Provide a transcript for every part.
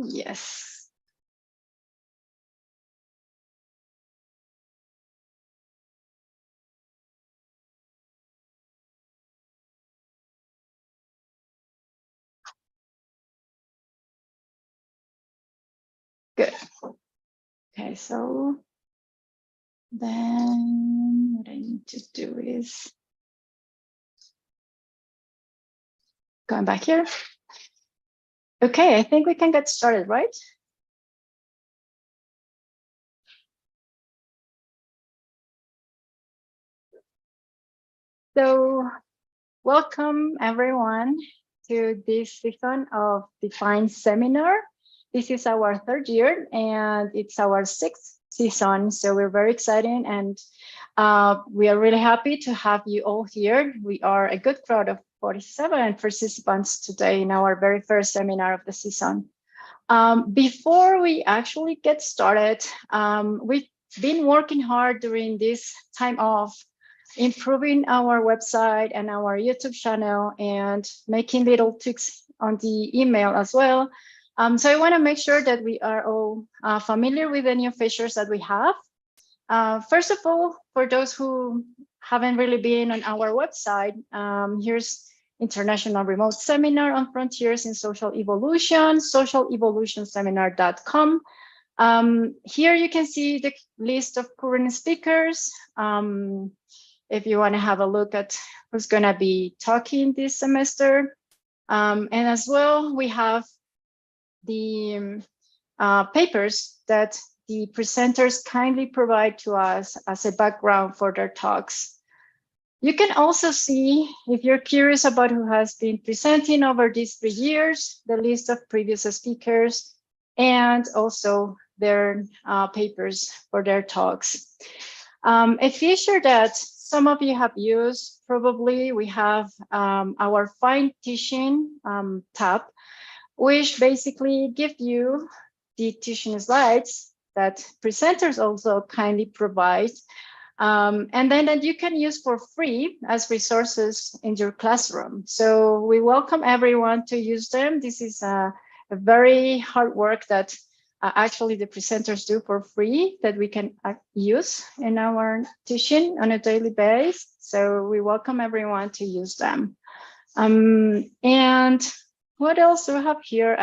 Yes. Good. Okay, so then what I need to do is going back here. Okay, I think we can get started, right? So welcome everyone to this season of Define Seminar. This is our third year and it's our sixth season. So we're very excited and we are really happy to have you all here. We are a good crowd of 47 participants today in our very first seminar of the season. Before we actually get started, we've been working hard during this time of improving our website and our YouTube channel and making little tweaks on the email as well. So I want to make sure that we are all familiar with the new features that we have. First of all, for those who haven't really been on our website, here's International Remote Seminar on Frontiers in Social Evolution, socialevolutionseminar.com. Here you can see the list of current speakers. If you want to have a look at who's going to be talking this semester. And as well, we have the papers that the presenters kindly provide to us as a background for their talks. You can also see, if you're curious about who has been presenting over these 3 years, the list of previous speakers, and also their papers for their talks. A feature that some of you have used, probably we have our Find Teaching tab, which basically give you the teaching slides that presenters also kindly provide. And then that you can use for free as resources in your classroom. So we welcome everyone to use them. This is a very hard work that actually the presenters do for free that we can use in our teaching on a daily basis. So we welcome everyone to use them. And what else do we have here?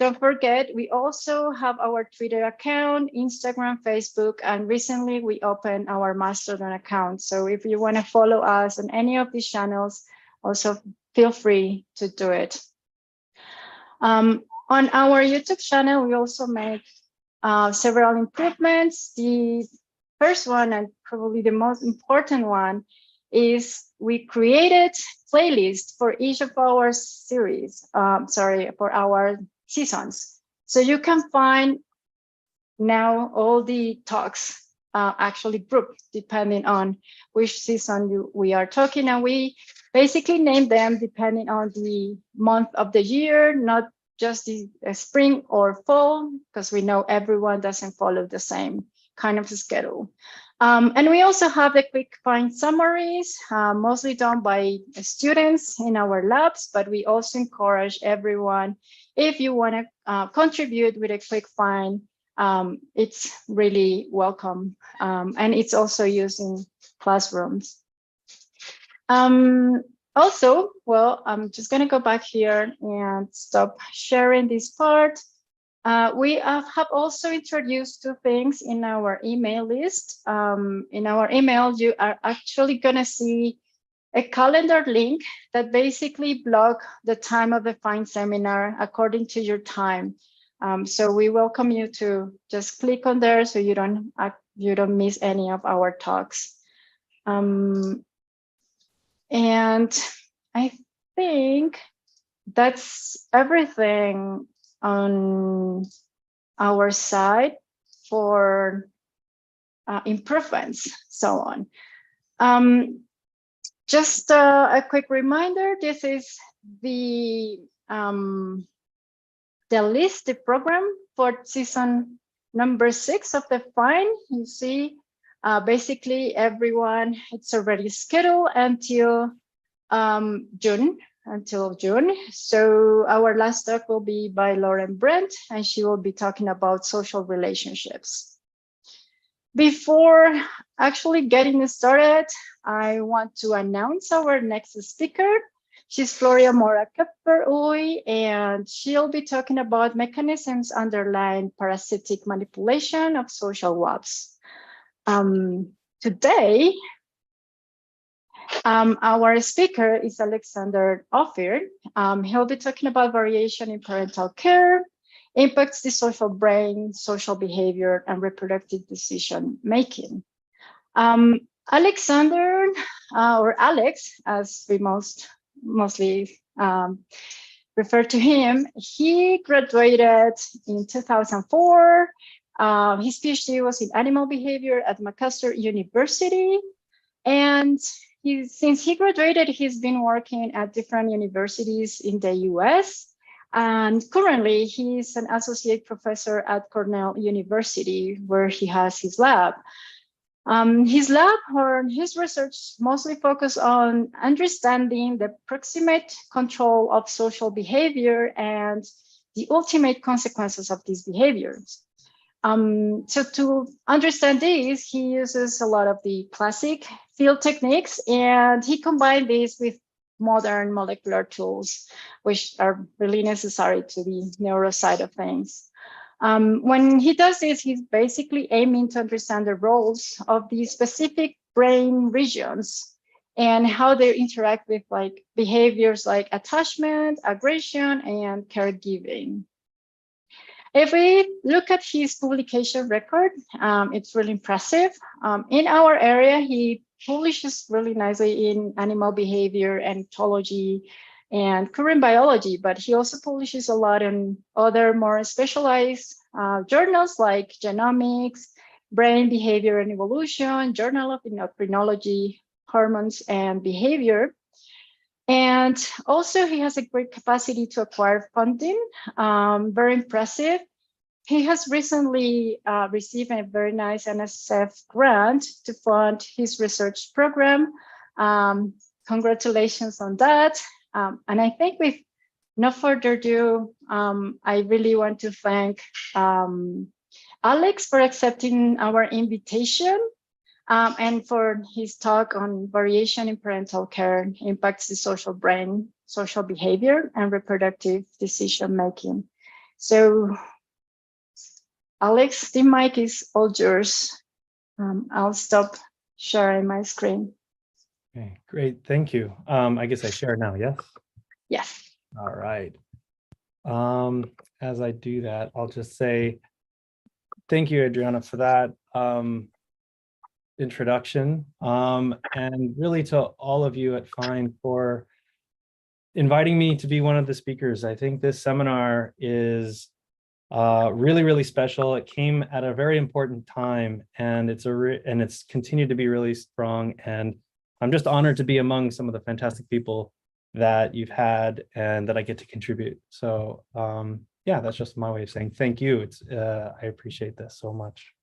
Don't forget, we also have our Twitter account, Instagram, Facebook, and recently we opened our Mastodon account. So if you want to follow us on any of these channels, also feel free to do it. On our YouTube channel, we also make several improvements. The first one, and probably the most important one, is we created playlists for each of our series, for our seasons. So you can find now all the talks actually grouped depending on which season we are talking, and we basically name them depending on the month of the year, not just the spring or fall, because we know everyone doesn't follow the same kind of schedule. And we also have the quick find summaries, mostly done by students in our labs, but we also encourage everyone, if you want to contribute with a quick find, it's really welcome. And it's also used in classrooms. Also, well, I'm just going to go back here and stop sharing this part. We have also introduced 2 things in our email list. In our email, you are actually going to see a calendar link that basically block the time of the Find seminar according to your time. So we welcome you to just click on there so you don't miss any of our talks. And I think that's everything on our side for improvements, so on. Just a quick reminder, this is the list, the program for season number 6 of the Find. You see, basically everyone, it's already scheduled until June until June. So our last talk will be by Lauren Brent, and she will be talking about social relationships. Before actually getting started, I want to announce our next speaker. She's Floria Mora Kapper-Uy, and she'll be talking about mechanisms underlying parasitic manipulation of social webs. Today, our speaker is Alexander Ophir. He'll be talking about variation in parental care, impacts the social brain, social behavior, and reproductive decision making. Alexander, or Alex, as we mostly refer to him, he graduated in 2004. His PhD was in animal behavior at Macassar University. And since he graduated, he's been working at different universities in the US. And currently, he's an associate professor at Cornell University, where he has his lab. His lab or his research mostly focus on understanding the proximate control of social behavior and the ultimate consequences of these behaviors. So to understand this, he uses a lot of the classic field techniques, and he combined these with modern molecular tools, which are really necessary to the neuro side of things. When he does this, he's basically aiming to understand the roles of these specific brain regions and how they interact with like behaviors like attachment, aggression, and caregiving. If we look at his publication record, it's really impressive. In our area, he publishes really nicely in animal behavior and ethology and current biology, but he also publishes a lot in other more specialized journals like Genomics, Brain Behavior and Evolution, Journal of Endocrinology, Hormones and Behavior. And also he has a great capacity to acquire funding, very impressive. He has recently received a very nice NSF grant to fund his research program. Congratulations on that. And I think with no further ado, I really want to thank Alex for accepting our invitation. And for his talk on variation in parental care impacts the social brain, social behavior, and reproductive decision making. So, Alex, the mic is all yours. I'll stop sharing my screen. Okay, great, thank you. I guess I share now, yes? Yes. All right. As I do that, I'll just say thank you, Adriana, for that introduction, and really to all of you at Fine for inviting me to be one of the speakers. I think this seminar is really, really special. It came at a very important time, and it's continued to be really strong. And I'm just honored to be among some of the fantastic people that you've had and that I get to contribute. So yeah, that's just my way of saying thank you. I appreciate this so much.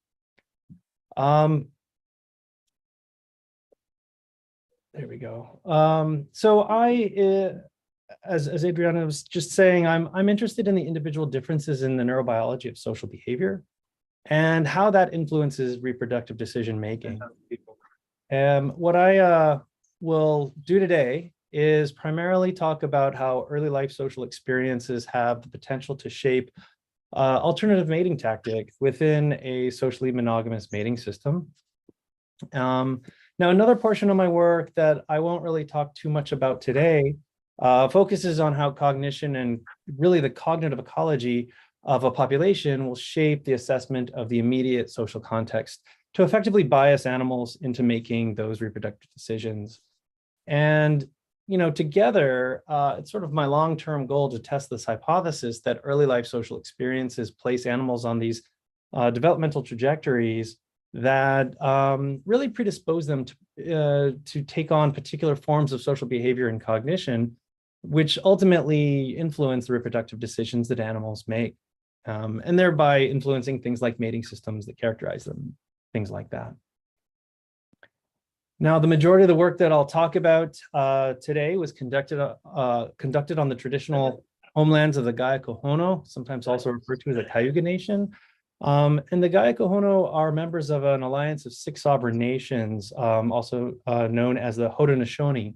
There we go. So as Adriana was just saying, I'm interested in the individual differences in the neurobiology of social behavior and how that influences reproductive decision making. What I will do today is primarily talk about how early life social experiences have the potential to shape alternative mating tactics within a socially monogamous mating system. Now, another portion of my work that I won't really talk too much about today focuses on how cognition and really the cognitive ecology of a population will shape the assessment of the immediate social context to effectively bias animals into making those reproductive decisions. And, you know, together, it's sort of my long-term goal to test this hypothesis that early life social experiences place animals on these developmental trajectories that really predispose them to take on particular forms of social behavior and cognition, which ultimately influence the reproductive decisions that animals make, and thereby influencing things like mating systems that characterize them, things like that. Now, the majority of the work that I'll talk about today was conducted on the traditional homelands of the Gayakohono, sometimes also referred to as the Cayuga Nation. And the Gayakohono are members of an alliance of 6 sovereign nations, also known as the Haudenosaunee.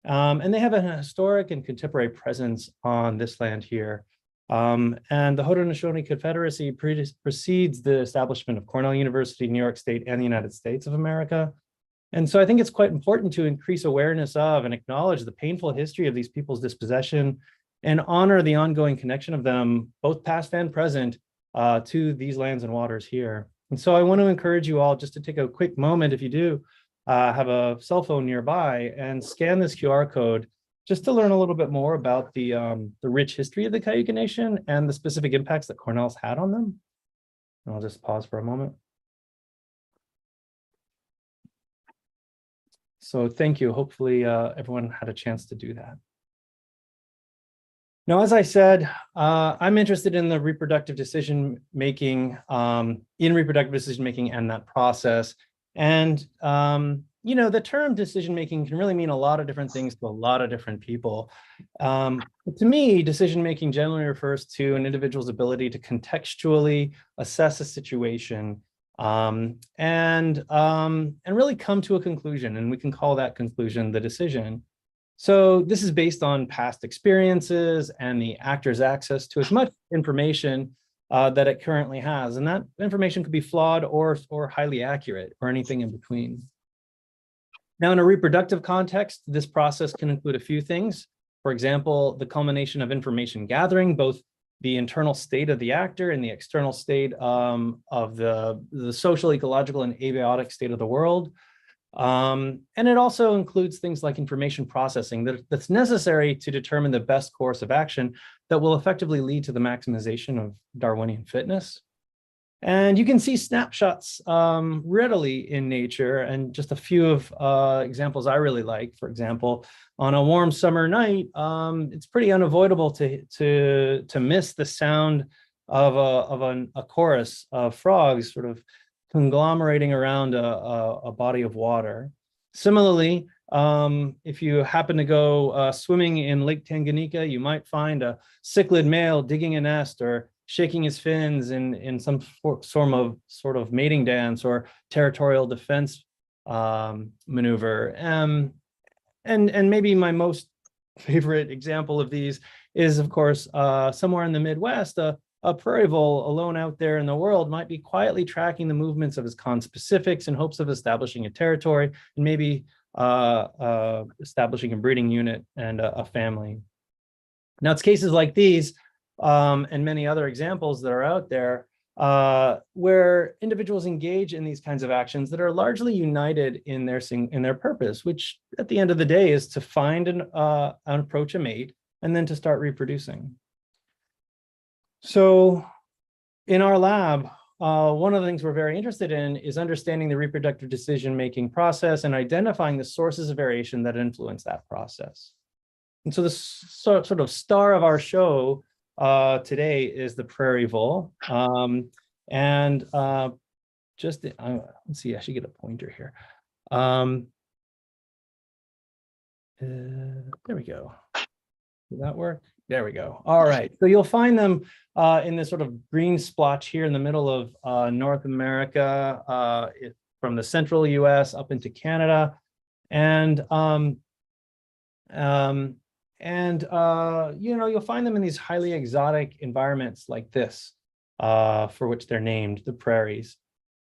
And they have a historic and contemporary presence on this land here. And the Haudenosaunee Confederacy precedes the establishment of Cornell University, New York State, and the United States of America. And so I think it's quite important to increase awareness of and acknowledge the painful history of these people's dispossession and honor the ongoing connection of them, both past and present, to these lands and waters here. And so I want to encourage you all just to take a quick moment, if you do have a cell phone nearby, and scan this QR code just to learn a little bit more about the rich history of the Cayuga Nation and the specific impacts that Cornell's had on them. And I'll just pause for a moment. So thank you. Hopefully everyone had a chance to do that. Now, as I said, I'm interested in the reproductive decision-making, and that process. And, you know, the term decision-making can really mean a lot of different things to a lot of different people. To me, decision-making generally refers to an individual's ability to contextually assess a situation and really come to a conclusion, and we can call that conclusion the decision. So this is based on past experiences and the actor's access to as much information that it currently has, and that information could be flawed or highly accurate, or anything in between. Now, in a reproductive context, this process can include a few things. For example, the culmination of information gathering, both the internal state of the actor and the external state of the social, ecological, and abiotic state of the world. And it also includes things like information processing that's necessary to determine the best course of action that will effectively lead to the maximization of Darwinian fitness. And you can see snapshots readily in nature, and just a few of examples I really like. For example, on a warm summer night, it's pretty unavoidable to miss the sound of a chorus of frogs sort of conglomerating around a body of water. Similarly, if you happen to go swimming in Lake Tanganyika, you might find a cichlid male digging a nest or shaking his fins in some sort of mating dance or territorial defense maneuver. And maybe my most favorite example of these is, of course, somewhere in the Midwest, a prairie vole alone out there in the world might be quietly tracking the movements of his conspecifics in hopes of establishing a territory and maybe establishing a breeding unit and a family. Now, it's cases like these and many other examples that are out there where individuals engage in these kinds of actions that are largely united in their purpose, which at the end of the day is to find and approach a mate and then to start reproducing. So in our lab, one of the things we're very interested in is understanding the reproductive decision-making process and identifying the sources of variation that influence that process. And so the sort of star of our show today is the prairie vole. Let's see, I should get a pointer here. There we go. Did that work? There we go. All right. So you'll find them in this sort of green splotch here in the middle of North America, from the central US up into Canada. And you know, you'll find them in these highly exotic environments like this, for which they're named, the prairies.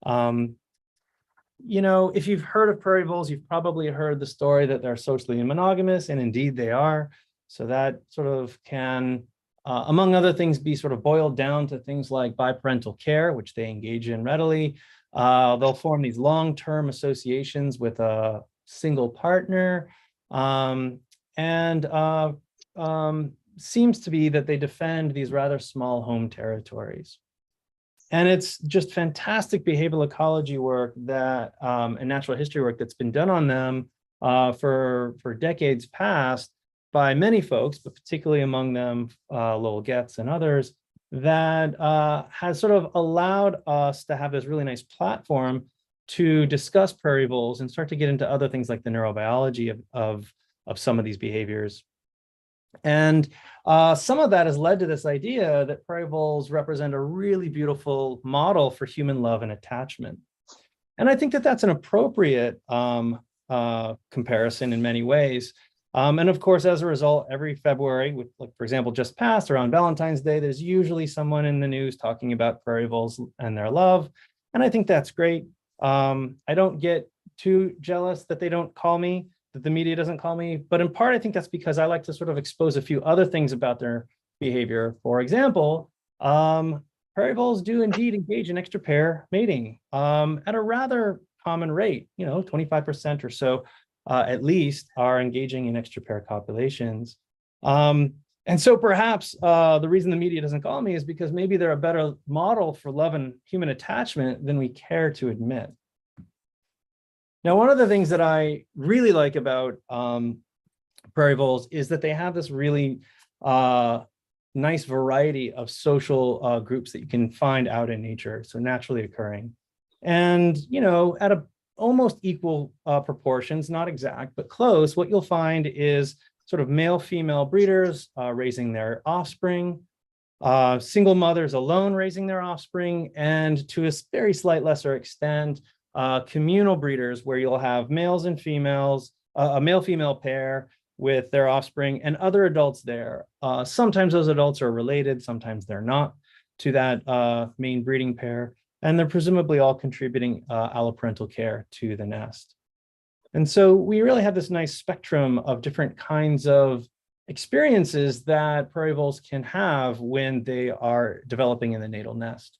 You know, if you've heard of prairie voles, you've probably heard the story that they're socially monogamous, and indeed they are. So that sort of can, among other things, be sort of boiled down to things like bi-parental care, which they engage in readily. They'll form these long-term associations with a single partner. Seems to be that they defend these rather small home territories. And it's just fantastic behavioral ecology work that and natural history work that's been done on them for decades past by many folks, but particularly among them Lowell Getz and others, that has sort of allowed us to have this really nice platform to discuss prairie voles and start to get into other things like the neurobiology of some of these behaviors. And some of that has led to this idea that prairie voles represent a really beautiful model for human love and attachment. And I think that that's an appropriate comparison in many ways. And of course, as a result, every February, with, like, for example, just passed around Valentine's Day, there's usually someone in the news talking about prairie voles and their love. And I think that's great. I don't get too jealous that they don't call me, that the media doesn't call me. But in part, I think that's because I like to sort of expose a few other things about their behavior. For example, prairie voles do indeed engage in extra-pair mating at a rather common rate, 25% or so. At least are engaging in extra-pair copulations. And so perhaps the reason the media doesn't call me is because maybe they're a better model for love and human attachment than we care to admit. Now, one of the things that I really like about prairie voles is that they have this really nice variety of social groups that you can find out in nature, so naturally occurring. And, at a almost equal proportions, not exact, but close, what you'll find is sort of male-female breeders raising their offspring, single mothers alone raising their offspring, and to a very slight lesser extent, communal breeders where you'll have males and females, a male-female pair with their offspring and other adults there. Sometimes those adults are related, sometimes they're not to that main breeding pair. And they're presumably all contributing alloparental care to the nest. And so we really have this nice spectrum of different kinds of experiences that prairie voles can have when they are developing in the natal nest.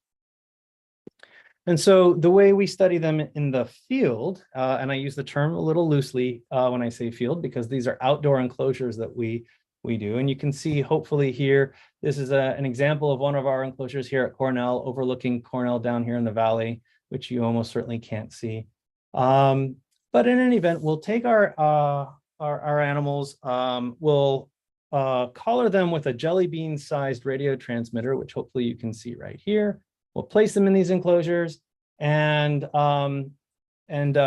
And so the way we study them in the field, and I use the term a little loosely when I say field, because these are outdoor enclosures that we do. And you can see hopefully here, this is an example of one of our enclosures here at Cornell, overlooking Cornell down here in the valley, which you almost certainly can't see. But in any event, we'll take our animals, we'll collar them with a jelly bean sized radio transmitter, which hopefully you can see right here. We'll place them in these enclosures, and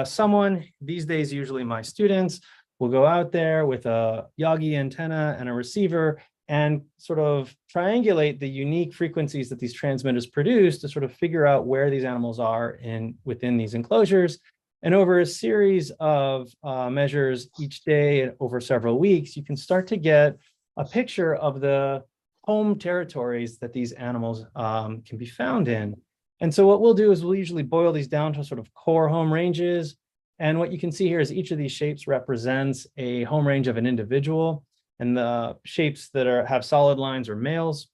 someone, these days usually my students, will go out there with a Yagi antenna and a receiver and sort of triangulate the unique frequencies that these transmitters produce to sort of figure out where these animals are within these enclosures. And over a series of measures each day and over several weeks, you can start to get a picture of the home territories that these animals can be found in. And so what we'll do is we'll usually boil these down to sort of core home ranges. And what you can see here is each of these shapes represents a home range of an individual. And the shapes that have solid lines are males,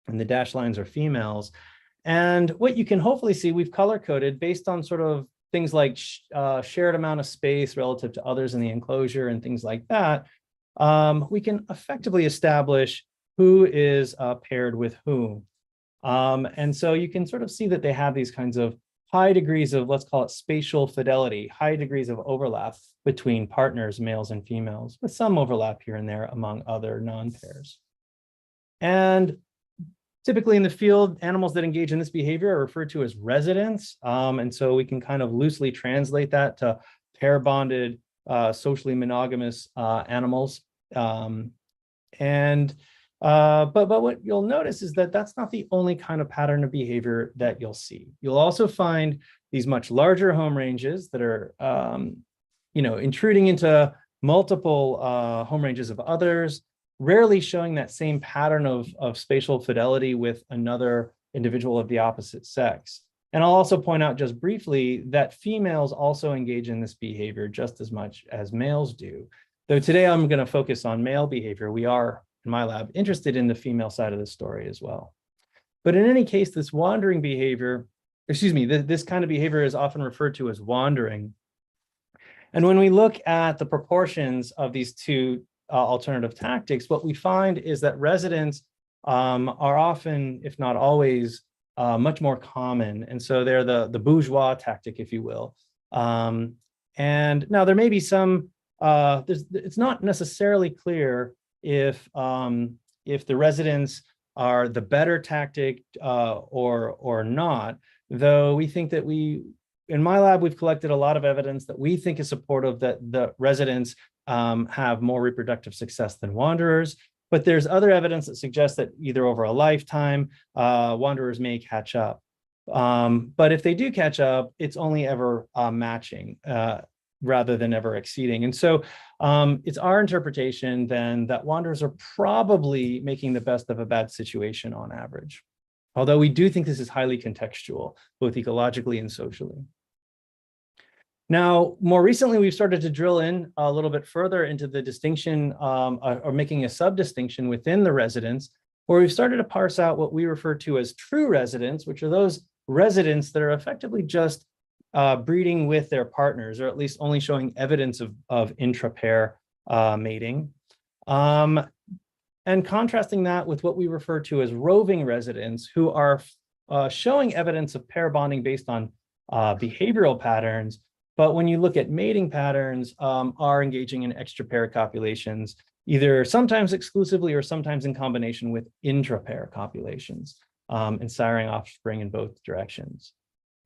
and the dashed lines are females. And what you can hopefully see, we've color coded based on sort of things like shared amount of space relative to others in the enclosure and things like that. We can effectively establish who is paired with whom. And so you can sort of see that they have these kinds of high degrees of, let's call it spatial fidelity, high degrees of overlap between partners, males and females, with some overlap here and there among other non-pairs. And typically in the field, animals that engage in this behavior are referred to as residents. And so we can kind of loosely translate that to pair-bonded, socially monogamous animals. But what you'll notice is that that's not the only kind of pattern of behavior that you'll see. You'll also find these much larger home ranges that are, intruding into multiple home ranges of others, rarely showing that same pattern of spatial fidelity with another individual of the opposite sex. And I'll also point out just briefly that females also engage in this behavior just as much as males do. Though today I'm going to focus on male behavior, we are, in my lab, interested in the female side of the story as well. But in any case, this wandering behavior, this kind of behavior is often referred to as wandering. And when we look at the proportions of these two alternative tactics, what we find is that residents are often, if not always, much more common. And so they're the bourgeois tactic, if you will. And now there may be some, it's not necessarily clear if the residents are the better tactic or not, though we think that in my lab, we've collected a lot of evidence that we think is supportive that the residents have more reproductive success than wanderers. But there's other evidence that suggests that either over a lifetime, wanderers may catch up. But if they do catch up, it's only ever matching rather than ever exceeding. And so it's our interpretation then that wanderers are probably making the best of a bad situation on average. Although we do think this is highly contextual, both ecologically and socially. Now, more recently, we've started to drill in a little bit further into the distinction or making a sub-distinction within the residents, where we've started to parse out what we refer to as true residents, which are those residents that are effectively just breeding with their partners, or at least only showing evidence of intra-pair mating. And contrasting that with what we refer to as roving residents, who are showing evidence of pair bonding based on behavioral patterns, but when you look at mating patterns, are engaging in extra-pair copulations, either sometimes exclusively or sometimes in combination with intra-pair copulations, and siring offspring in both directions.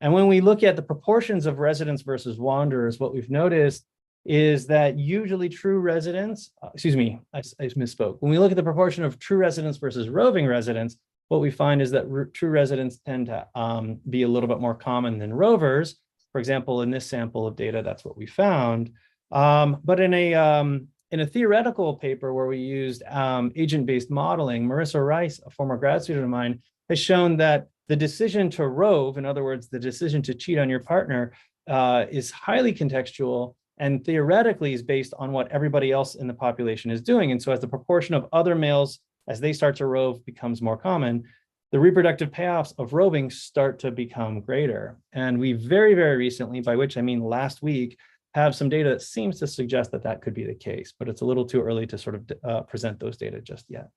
And when we look at the proportions of residents versus wanderers, what we've noticed is that usually true residents, I misspoke. When we look at the proportion of true residents versus roving residents, what we find is that true residents tend to be a little bit more common than rovers. For example, in this sample of data, that's what we found. But in a theoretical paper where we used agent-based modeling, Marissa Rice, a former grad student of mine, has shown that the decision to rove, in other words, the decision to cheat on your partner, is highly contextual and theoretically is based on what everybody else in the population is doing. And so as the proportion of other males, as they start to rove, becomes more common, the reproductive payoffs of roving start to become greater. And we very, very recently, by which I mean last week, have some data that seems to suggest that that could be the case, but it's a little too early to sort of present those data just yet.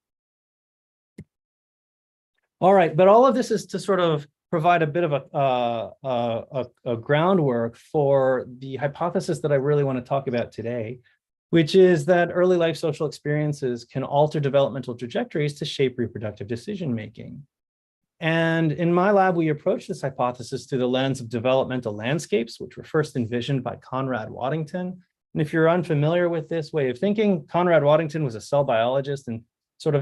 All right, but all of this is to sort of provide a bit of a groundwork for the hypothesis that I really want to talk about today, which is that early life social experiences can alter developmental trajectories to shape reproductive decision-making. And in my lab, we approach this hypothesis through the lens of developmental landscapes, which were first envisioned by Conrad Waddington. And if you're unfamiliar with this way of thinking, Conrad Waddington was a cell biologist, and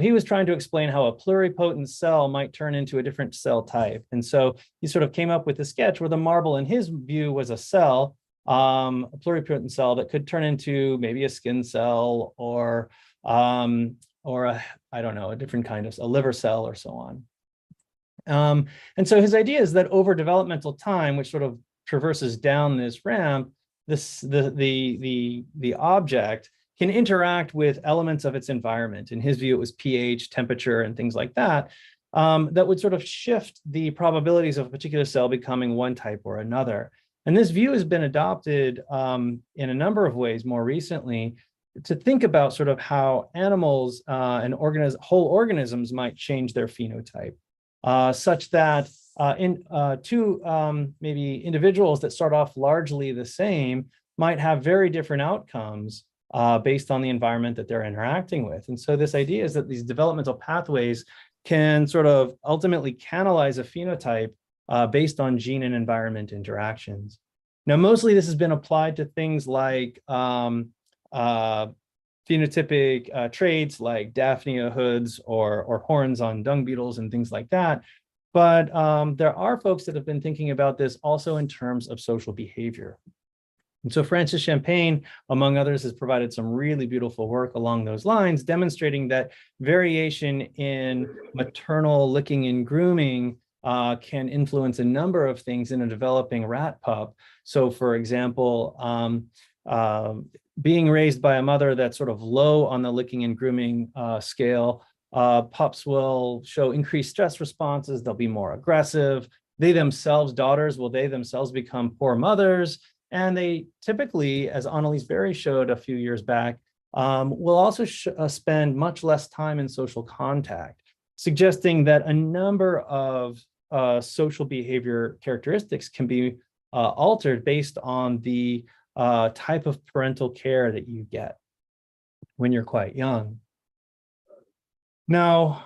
he was trying to explain how a pluripotent cell might turn into a different cell type. And so he sort of came up with a sketch where the marble in his view was a cell, a pluripotent cell that could turn into maybe a skin cell or a different kind of a liver cell or so on. And so his idea is that over developmental time, which sort of traverses down this ramp, the object can interact with elements of its environment. In his view, it was pH, temperature, and things like that, that would sort of shift the probabilities of a particular cell becoming one type or another. And this view has been adopted in a number of ways more recently to think about sort of how animals and whole organisms might change their phenotype, such that maybe individuals that start off largely the same might have very different outcomes based on the environment that they're interacting with. And so this idea is that these developmental pathways can sort of ultimately canalize a phenotype based on gene and environment interactions. Now, mostly this has been applied to things like phenotypic traits like Daphnia hoods or horns on dung beetles and things like that. But there are folks that have been thinking about this also in terms of social behavior. And so Francis Champagne, among others, has provided some really beautiful work along those lines, demonstrating that variation in maternal licking and grooming can influence a number of things in a developing rat pup. So for example, being raised by a mother that's sort of low on the licking and grooming scale, pups will show increased stress responses. They'll be more aggressive. They themselves, daughters, will they themselves become poor mothers. And they typically, as Annalise Berry showed a few years back, will also spend much less time in social contact, suggesting that a number of social behavior characteristics can be altered based on the type of parental care that you get when you're quite young. Now,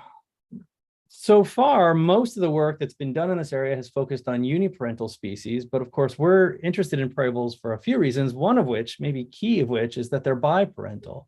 So far, most of the work that's been done in this area has focused on uniparental species, but of course, we're interested in prairie voles for a few reasons, one of which, maybe key of which, is that they're biparental.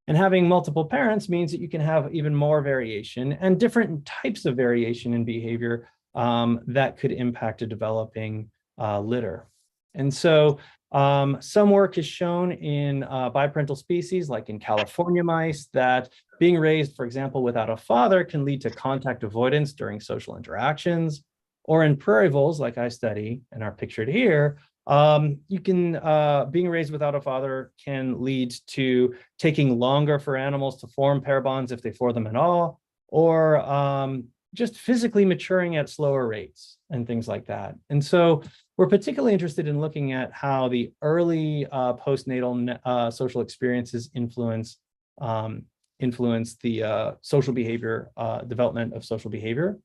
And having multiple parents means that you can have even more variation and different types of variation in behavior that could impact a developing litter. And so some work is shown in biparental species, like in California mice, that being raised, for example, without a father can lead to contact avoidance during social interactions. Or in prairie voles, like I study and are pictured here, being raised without a father can lead to taking longer for animals to form pair bonds if they form them at all, or just physically maturing at slower rates and things like that. And so we're particularly interested in looking at how the early postnatal social experiences influence the social behavior, development of social behavior.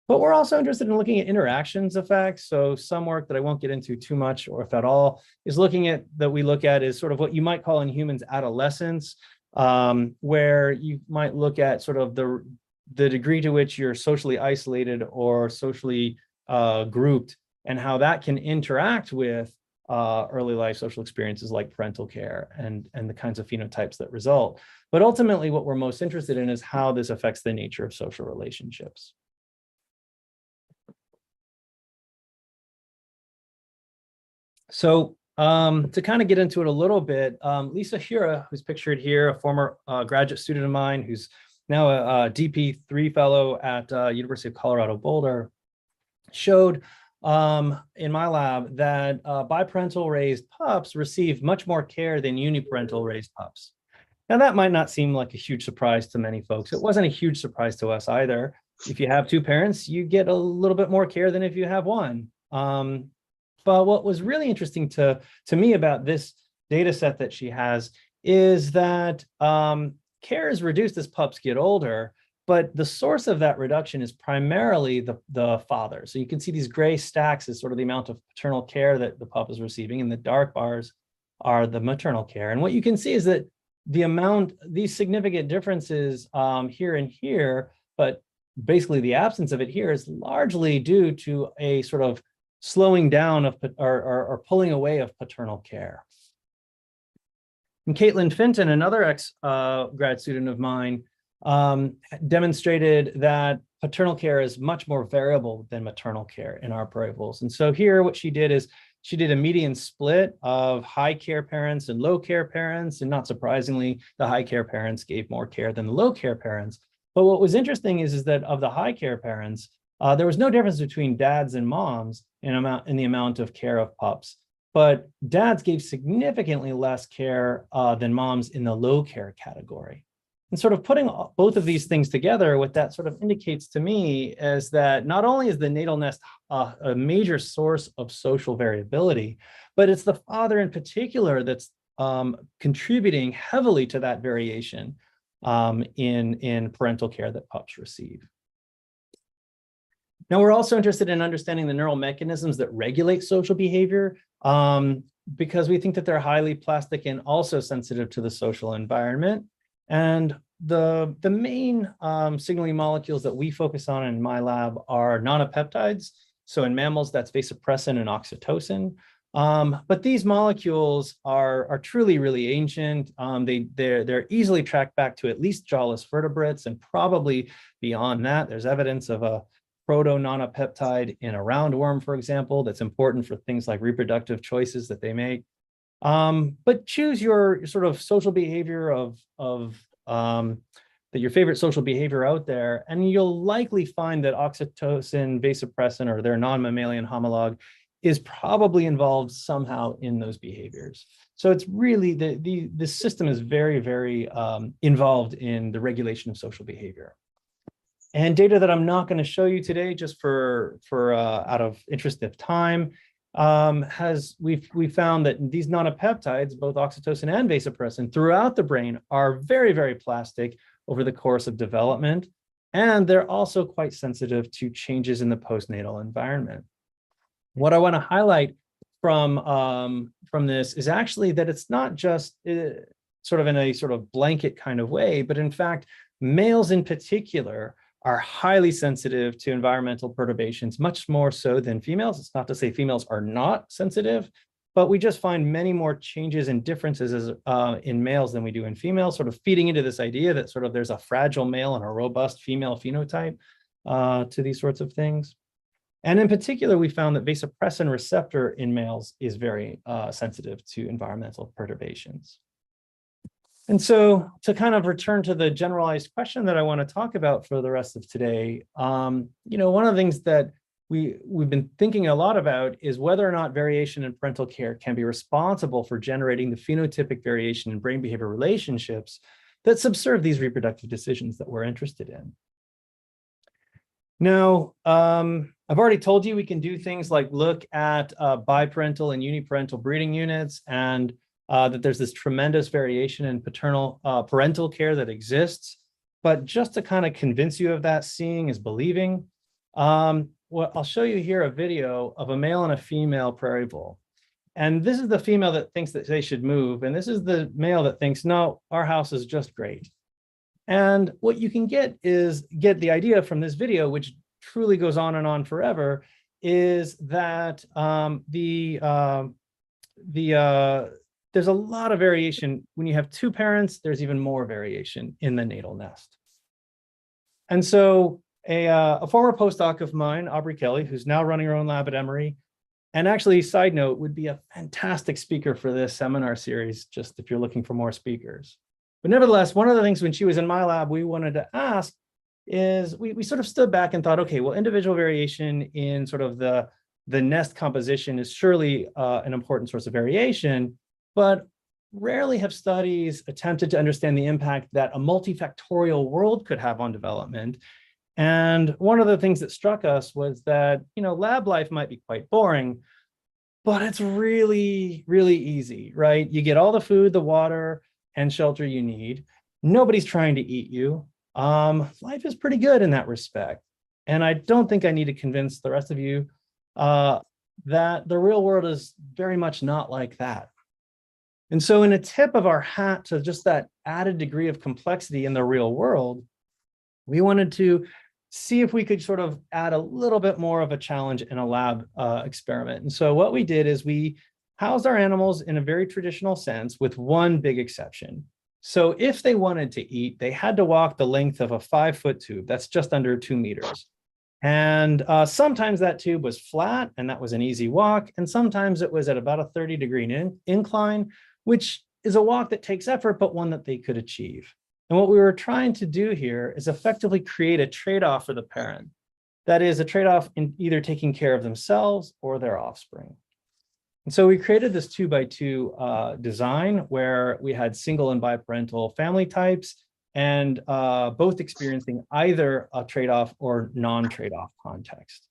But we're also interested in looking at interactions effects. So some work that I won't get into too much, or if at all, is looking at is sort of what you might call in humans adolescence, where you might look at sort of the degree to which you're socially isolated or socially grouped, and how that can interact with early life social experiences like parental care and the kinds of phenotypes that result. But ultimately, what we're most interested in is how this affects the nature of social relationships. So to kind of get into it a little bit, Lisa Hura, who's pictured here, a former graduate student of mine, who's now a DP3 fellow at University of Colorado Boulder, showed in my lab that biparental raised pups receive much more care than uniparental raised pups. Now, that might not seem like a huge surprise to many folks. It wasn't a huge surprise to us either. If you have two parents, you get a little bit more care than if you have one. But what was really interesting to me about this data set that she has is that care is reduced as pups get older, but the source of that reduction is primarily the father. So you can see these gray stacks is sort of the amount of paternal care that the pup is receiving, and the dark bars are the maternal care. And what you can see is that these significant differences here and here, but basically the absence of it here, is largely due to a sort of slowing down of or pulling away of paternal care. And Caitlin Fenton, another ex-grad student of mine, demonstrated that paternal care is much more variable than maternal care in our prairie voles. And so here what she did is she did a median split of high care parents and low care parents. And not surprisingly, the high care parents gave more care than the low care parents. But what was interesting is that of the high care parents, there was no difference between dads and moms in the amount of care of pups. But dads gave significantly less care than moms in the low care category. And sort of putting both of these things together, what that sort of indicates to me is that not only is the natal nest a major source of social variability, but it's the father in particular that's contributing heavily to that variation in parental care that pups receive. Now, we're also interested in understanding the neural mechanisms that regulate social behavior, because we think that they're highly plastic and also sensitive to the social environment. And the main signaling molecules that we focus on in my lab are nonapeptides. So in mammals, that's vasopressin and oxytocin. But these molecules are truly really ancient. They're easily tracked back to at least jawless vertebrates, and probably beyond that. There's evidence of a proto-nonapeptide in a roundworm, for example, that's important for things like reproductive choices that they make. But choose your sort of social behavior your favorite social behavior out there, and you'll likely find that oxytocin, vasopressin, or their non-mammalian homologue is probably involved somehow in those behaviors. So it's really the system is very, very involved in the regulation of social behavior. And data that I'm not going to show you today, just for out of interest of time, we found that these nonapeptides, both oxytocin and vasopressin, throughout the brain are very, very plastic over the course of development, and they're also quite sensitive to changes in the postnatal environment. What I want to highlight from this is actually that it's not just sort of in a sort of blanket kind of way, but in fact, males in particular are highly sensitive to environmental perturbations, much more so than females. It's not to say females are not sensitive, but we just find many more changes and differences in males than we do in females, sort of feeding into this idea that sort of there's a fragile male and a robust female phenotype to these sorts of things. And in particular, we found that vasopressin receptor in males is very sensitive to environmental perturbations. And so to kind of return to the generalized question that I want to talk about for the rest of today, one of the things that we've been thinking a lot about is whether or not variation in parental care can be responsible for generating the phenotypic variation in brain behavior relationships that subserve these reproductive decisions that we're interested in. Now, I've already told you we can do things like look at bi-parental and uniparental breeding units, and that there's this tremendous variation in parental care that exists. But just to kind of convince you of that, seeing is believing. I'll show you here a video of a male and a female prairie vole. And this is the female that thinks that they should move. And this is the male that thinks, no, our house is just great. And what you can get the idea from this video, which truly goes on and on forever, is that there's a lot of variation. When you have two parents, there's even more variation in the natal nest. And so a former postdoc of mine, Aubrey Kelly, who's now running her own lab at Emory, and actually, side note, would be a fantastic speaker for this seminar series, just if you're looking for more speakers. But nevertheless, one of the things when she was in my lab, we wanted to ask is we sort of stood back and thought, okay, well, individual variation in sort of the nest composition is surely an important source of variation, but rarely have studies attempted to understand the impact that a multifactorial world could have on development. And one of the things that struck us was that, lab life might be quite boring, but it's really, really easy, right? You get all the food, the water, and shelter you need. Nobody's trying to eat you. Life is pretty good in that respect. And I don't think I need to convince the rest of you that the real world is very much not like that. And so in a tip of our hat to just that added degree of complexity in the real world, we wanted to see if we could sort of add a little bit more of a challenge in a lab experiment. And so what we did is we housed our animals in a very traditional sense with one big exception. So if they wanted to eat, they had to walk the length of a 5-foot tube. That's just under 2 meters. And sometimes that tube was flat and that was an easy walk. And sometimes it was at about a 30-degree incline, which is a walk that takes effort, but one that they could achieve. And what we were trying to do here is effectively create a trade-off for the parent. That is a trade-off in either taking care of themselves or their offspring. And so we created this 2x2 design where we had single and biparental family types and both experiencing either a trade-off or non-trade-off context.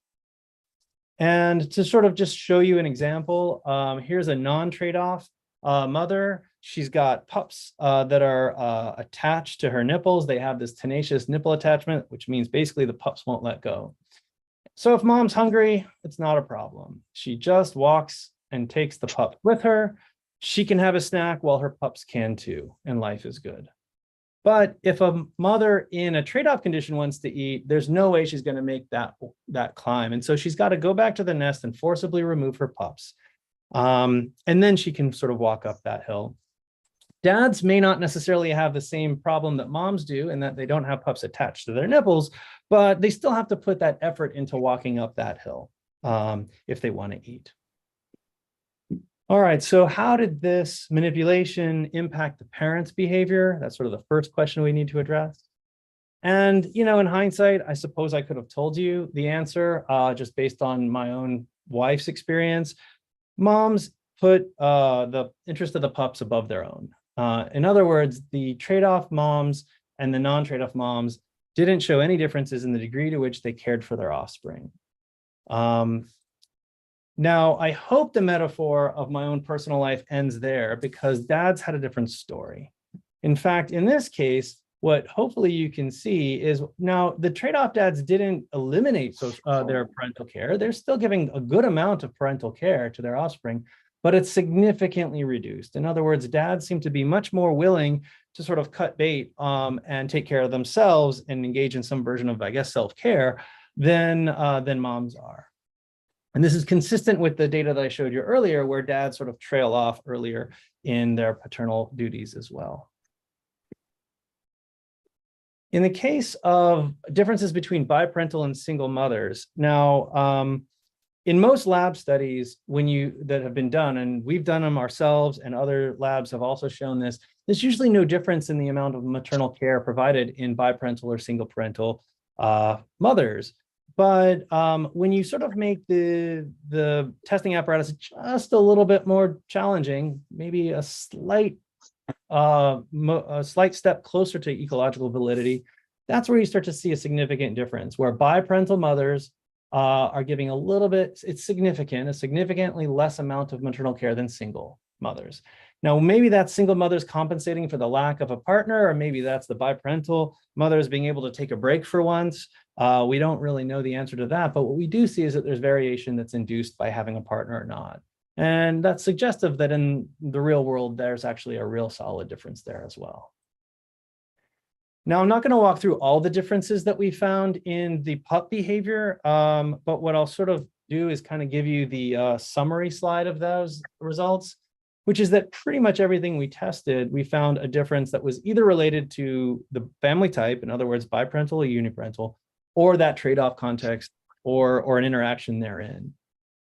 And to sort of just show you an example, here's a non-trade-off mother. She's got pups that are attached to her nipples. They have this tenacious nipple attachment, which means basically the pups won't let go. So if mom's hungry, it's not a problem. She just walks and takes the pup with her. She can have a snack while her pups can too, and life is good. But if a mother in a trade-off condition wants to eat, there's no way she's going to make that climb. And so she's got to go back to the nest and forcibly remove her pups. And then she can sort of walk up that hill. Dads may not necessarily have the same problem that moms do in that they don't have pups attached to their nipples, but they still have to put that effort into walking up that hill if they want to eat. All right, so how did this manipulation impact the parent's behavior? That's sort of the first question we need to address. And, in hindsight, I suppose I could have told you the answer just based on my own wife's experience. Moms put the interest of the pups above their own. In other words, the trade-off moms and the non-trade-off moms didn't show any differences in the degree to which they cared for their offspring. Now, I hope the metaphor of my own personal life ends there because dads had a different story. In fact, in this case, what hopefully you can see is now the trade-off dads didn't eliminate their parental care. They're still giving a good amount of parental care to their offspring, but it's significantly reduced. In other words, dads seem to be much more willing to sort of cut bait and take care of themselves and engage in some version of, I guess, self-care than moms are. And this is consistent with the data that I showed you earlier, where dads sort of trail off earlier in their paternal duties as well. In the case of differences between bi-parental and single mothers, now, in most lab studies that have been done, and we've done them ourselves and other labs have also shown this, there's usually no difference in the amount of maternal care provided in bi-parental or single parental mothers. But when you sort of make the testing apparatus just a little bit more challenging, maybe a slight step closer to ecological validity, that's where you start to see a significant difference, where bi-parental mothers are giving a significantly less amount of maternal care than single mothers. Now, maybe that's single mothers compensating for the lack of a partner, or maybe that's the bi-parental mothers being able to take a break for once. We don't really know the answer to that, but what we do see is that there's variation that's induced by having a partner or not. And that's suggestive that in the real world, there's actually a real solid difference there as well. Now, I'm not going to walk through all the differences that we found in the pup behavior, but what I'll sort of do is kind of give you the summary slide of those results, which is that pretty much everything we tested, we found a difference that was either related to the family type, in other words, biparental or uniparental, or that trade-off context, or an interaction therein.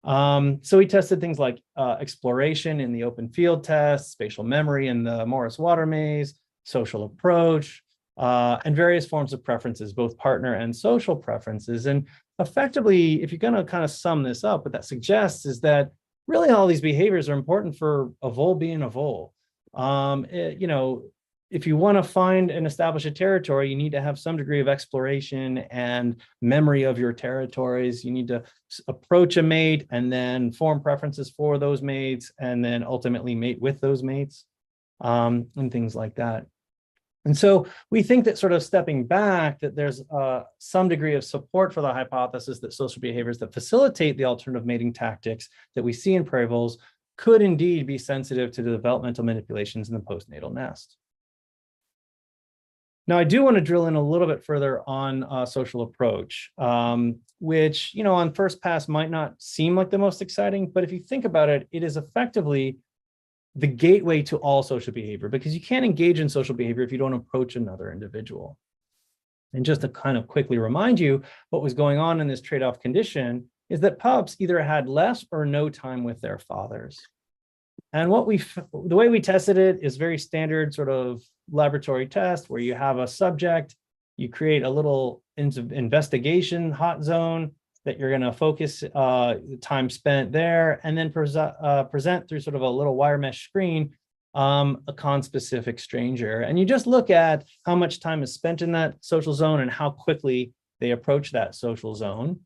So we tested things like exploration in the open field test, spatial memory in the Morris water maze, social approach, and various forms of preferences, both partner and social preferences. And effectively, if you're going to kind of sum this up, what that suggests is that really all these behaviors are important for a vole being a vole. You know, if you want to find and establish a territory, you need to have some degree of exploration and memory of your territories. You need to approach a mate and then form preferences for those mates, and then ultimately mate with those mates, and things like that. And so we think that sort of stepping back, that there's some degree of support for the hypothesis that social behaviors that facilitate the alternative mating tactics that we see in prairie voles could indeed be sensitive to the developmental manipulations in the postnatal nest. Now, I do want to drill in a little bit further on social approach, which, you know, on first pass might not seem like the most exciting, but if you think about it, it is effectively the gateway to all social behavior, because you can't engage in social behavior if you don't approach another individual. And just to kind of quickly remind you, what was going on in this trade-off condition is that pups either had less or no time with their fathers. And the way we tested it is very standard sort of laboratory test, where you have a subject, you create a little investigation hot zone that you're going to focus the time spent there, and then present through sort of a little wire mesh screen a conspecific stranger. And you just look at how much time is spent in that social zone and how quickly they approach that social zone.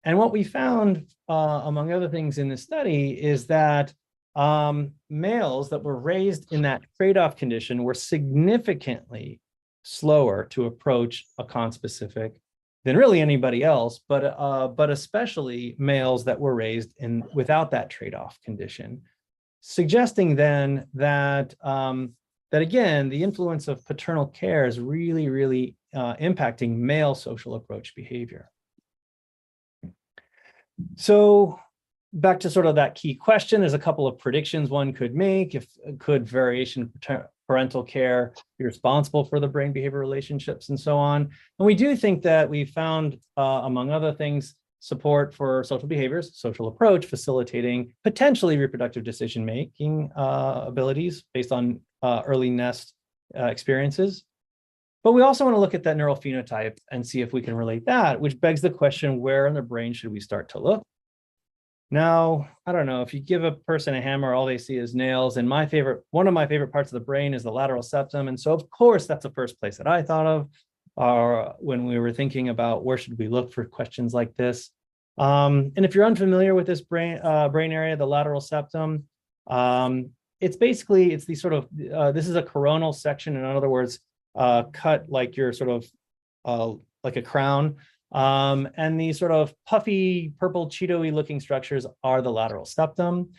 And what we found, among other things in this study, is that males that were raised in that trade-off condition were significantly slower to approach a conspecific than really anybody else, but especially males that were raised without that trade-off condition, suggesting then that that again, the influence of paternal care is really, really impacting male social approach behavior. So back to sort of that key question, there's a couple of predictions one could make. Could variation in parental care be responsible for the brain behavior relationships and so on? And we do think that we found, among other things, support for social behaviors, social approach, facilitating potentially reproductive decision-making abilities based on early nest experiences. But we also want to look at that neural phenotype and see if we can relate that, which begs the question, where in the brain should we start to look? Now, I don't know, if you give a person a hammer, all they see is nails. And one of my favorite parts of the brain is the lateral septum. And so, of course, that's the first place that I thought of when we were thinking about where should we look for questions like this. And if you're unfamiliar with this brain area, the lateral septum, it's the sort of, this is a coronal section. In other words, cut like you're sort of like a crown. And these sort of puffy, purple, Cheeto-y looking structures are the lateral septum.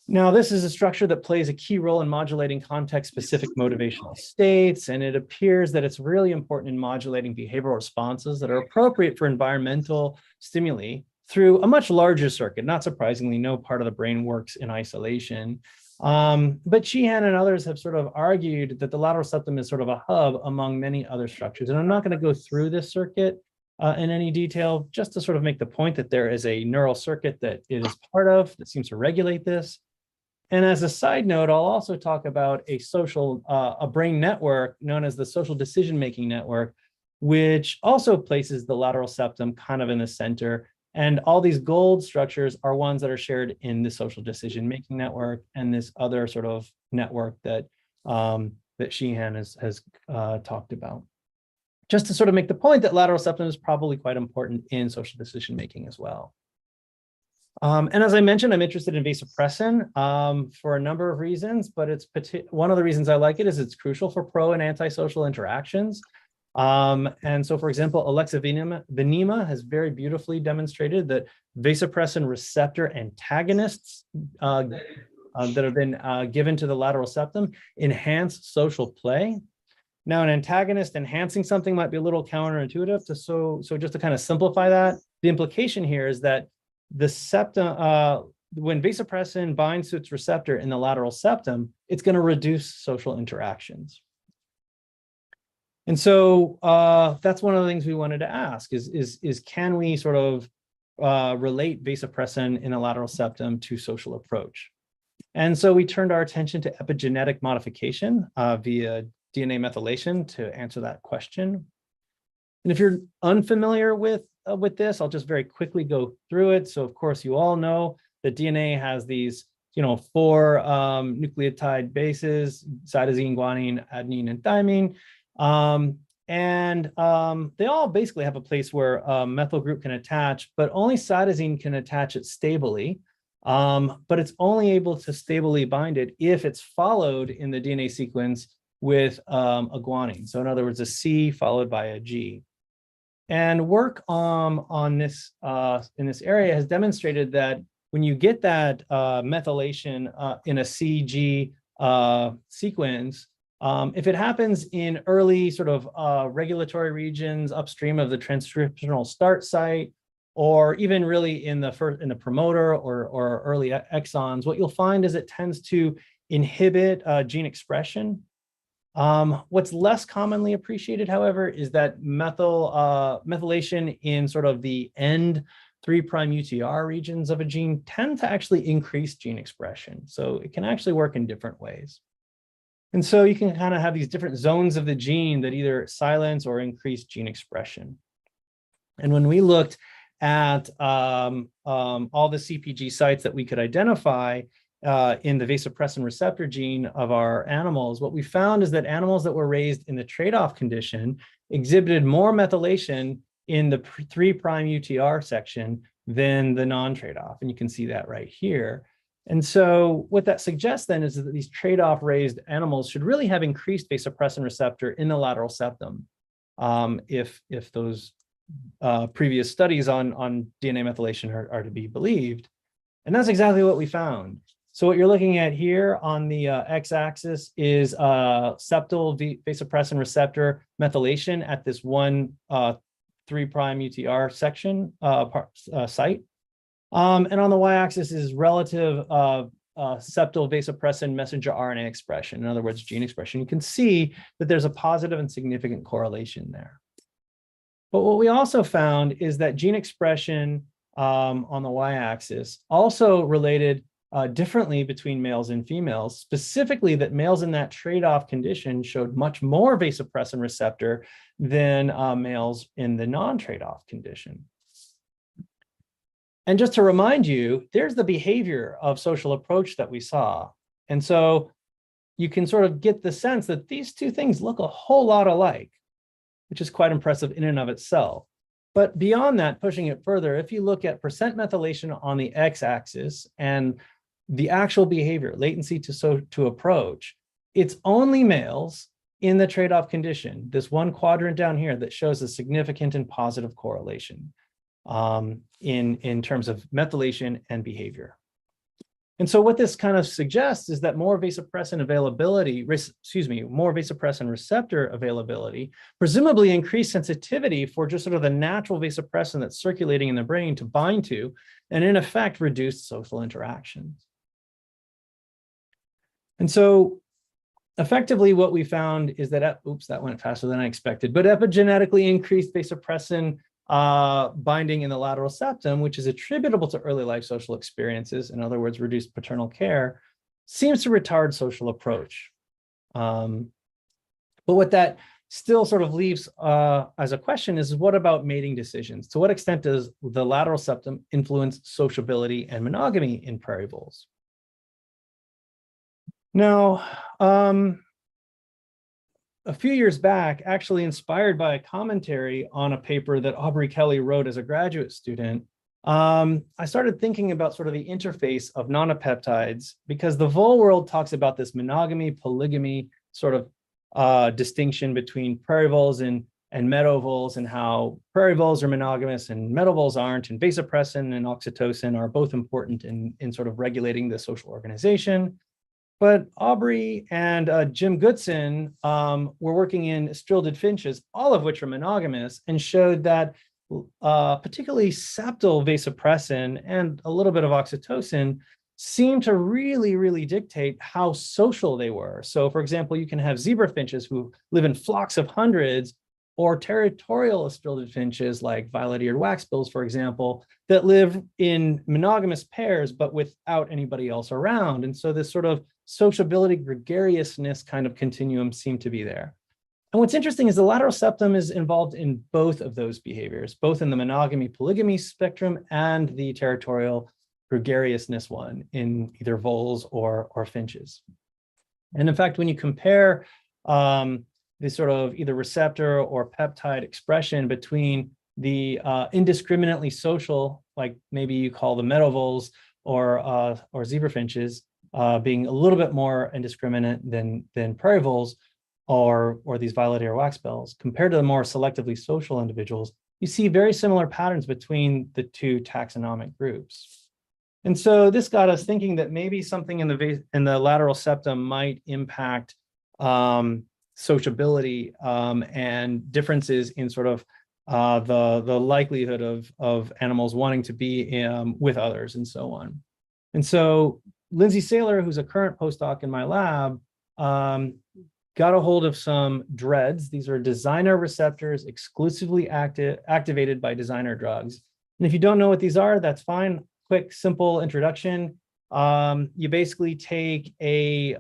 Now, this is a structure that plays a key role in modulating context-specific motivational states, and it appears that it's really important in modulating behavioral responses that are appropriate for environmental stimuli through a much larger circuit. Not surprisingly, no part of the brain works in isolation. But Sheehan and others have sort of argued that the lateral septum is sort of a hub among many other structures. And I'm not going to go through this circuit in any detail, just to sort of make the point that there is a neural circuit that it is part of that seems to regulate this. And as a side note, I'll also talk about a brain network known as the social decision-making network, which also places the lateral septum kind of in the center. And all these gold structures are ones that are shared in the social decision-making network and this other sort of network that, that Sheehan has talked about. Just to sort of make the point that lateral septum is probably quite important in social decision-making as well. And as I mentioned, I'm interested in vasopressin for a number of reasons, but one of the reasons I like it is it's crucial for pro and antisocial interactions. And so, for example, Alexa Venema has very beautifully demonstrated that vasopressin receptor antagonists that have been given to the lateral septum enhance social play. Now, an antagonist enhancing something might be a little counterintuitive. So just to kind of simplify that, the implication here is that the septum, when vasopressin binds to its receptor in the lateral septum, it's going to reduce social interactions. And so that's one of the things we wanted to ask is can we sort of relate vasopressin in the lateral septum to social approach? And so we turned our attention to epigenetic modification via DNA methylation to answer that question. And if you're unfamiliar with this, I'll just very quickly go through it. So of course, you all know that DNA has these, 4 nucleotide bases: cytosine, guanine, adenine, and thymine. They all basically have a place where a methyl group can attach, but only cytosine can attach it stably. But it's only able to stably bind it if it's followed in the DNA sequence with a guanine. So in other words, a C followed by a G. And work on this in this area has demonstrated that when you get that methylation in a CG sequence, if it happens in early sort of regulatory regions upstream of the transcriptional start site, or even really in the promoter or early exons, what you'll find is it tends to inhibit gene expression. What's less commonly appreciated, however, is that methylation in sort of the end 3' UTR regions of a gene tend to actually increase gene expression. So it can actually work in different ways. And so you can kind of have these different zones of the gene that either silence or increase gene expression. And when we looked at all the CpG sites that we could identify in the vasopressin receptor gene of our animals, what we found is that animals that were raised in the trade-off condition exhibited more methylation in the 3' UTR section than the non-trade-off. And you can see that right here. And so what that suggests then is that these trade-off raised animals should really have increased vasopressin receptor in the lateral septum if those previous studies on DNA methylation are to be believed. And that's exactly what we found. So what you're looking at here on the x-axis is septal vasopressin receptor methylation at this one 3' UTR section site. And on the y-axis is relative septal vasopressin messenger RNA expression, in other words, gene expression. You can see that there's a positive and significant correlation there. But what we also found is that gene expression on the y-axis also related differently between males and females, specifically that males in that trade-off condition showed much more vasopressin receptor than males in the non-trade-off condition. And just to remind you, there's the behavior of social approach that we saw. And so you can sort of get the sense that these two things look a whole lot alike, which is quite impressive in and of itself. But beyond that, pushing it further, if you look at percent methylation on the x-axis and the actual behavior, latency to approach, it's only males in the trade-off condition, this one quadrant down here, that shows a significant and positive correlation in terms of methylation and behavior. And so what this kind of suggests is that more vasopressin availability, more vasopressin receptor availability, presumably increased sensitivity for just sort of the natural vasopressin that's circulating in the brain to bind to, and in effect, reduced social interactions. And so effectively what we found is that, oops, that went faster than I expected, but epigenetically increased vasopressin binding in the lateral septum, which is attributable to early life social experiences, in other words, reduced paternal care, seems to retard social approach. But what that still sort of leaves as a question is, what about mating decisions? To what extent does the lateral septum influence sociability and monogamy in prairie voles? Now, a few years back, actually inspired by a commentary on a paper that Aubrey Kelly wrote as a graduate student, I started thinking about sort of the interface of nonapeptides, because the vole world talks about this monogamy, polygamy sort of distinction between prairie voles and meadow voles, and how prairie voles are monogamous and meadow voles aren't, and vasopressin and oxytocin are both important in sort of regulating the social organization. But Aubrey and Jim Goodson were working in strilded finches, all of which are monogamous, and showed that particularly septal vasopressin and a little bit of oxytocin seem to really, really dictate how social they were. So for example, you can have zebra finches who live in flocks of hundreds, or territorial strilded finches like violet-eared waxbills, for example, that live in monogamous pairs, but without anybody else around. And so this sort of sociability, gregariousness kind of continuum seemed to be there. And what's interesting is the lateral septum is involved in both of those behaviors, both in the monogamy polygamy spectrum and the territorial gregariousness one in either voles or finches. And in fact, when you compare the sort of either receptor or peptide expression between the indiscriminately social, like maybe you call the meadow voles or zebra finches, being a little bit more indiscriminate than prairie voles or these violet-eared waxbills, compared to the more selectively social individuals, you see very similar patterns between the two taxonomic groups. And so this got us thinking that maybe something in the lateral septum might impact sociability and differences in sort of the likelihood of animals wanting to be with others and so on. And so Lindsay Saylor, who's a current postdoc in my lab, got a hold of some dreads. These are designer receptors exclusively activated by designer drugs. And if you don't know what these are, that's fine. Quick, simple introduction. You basically take a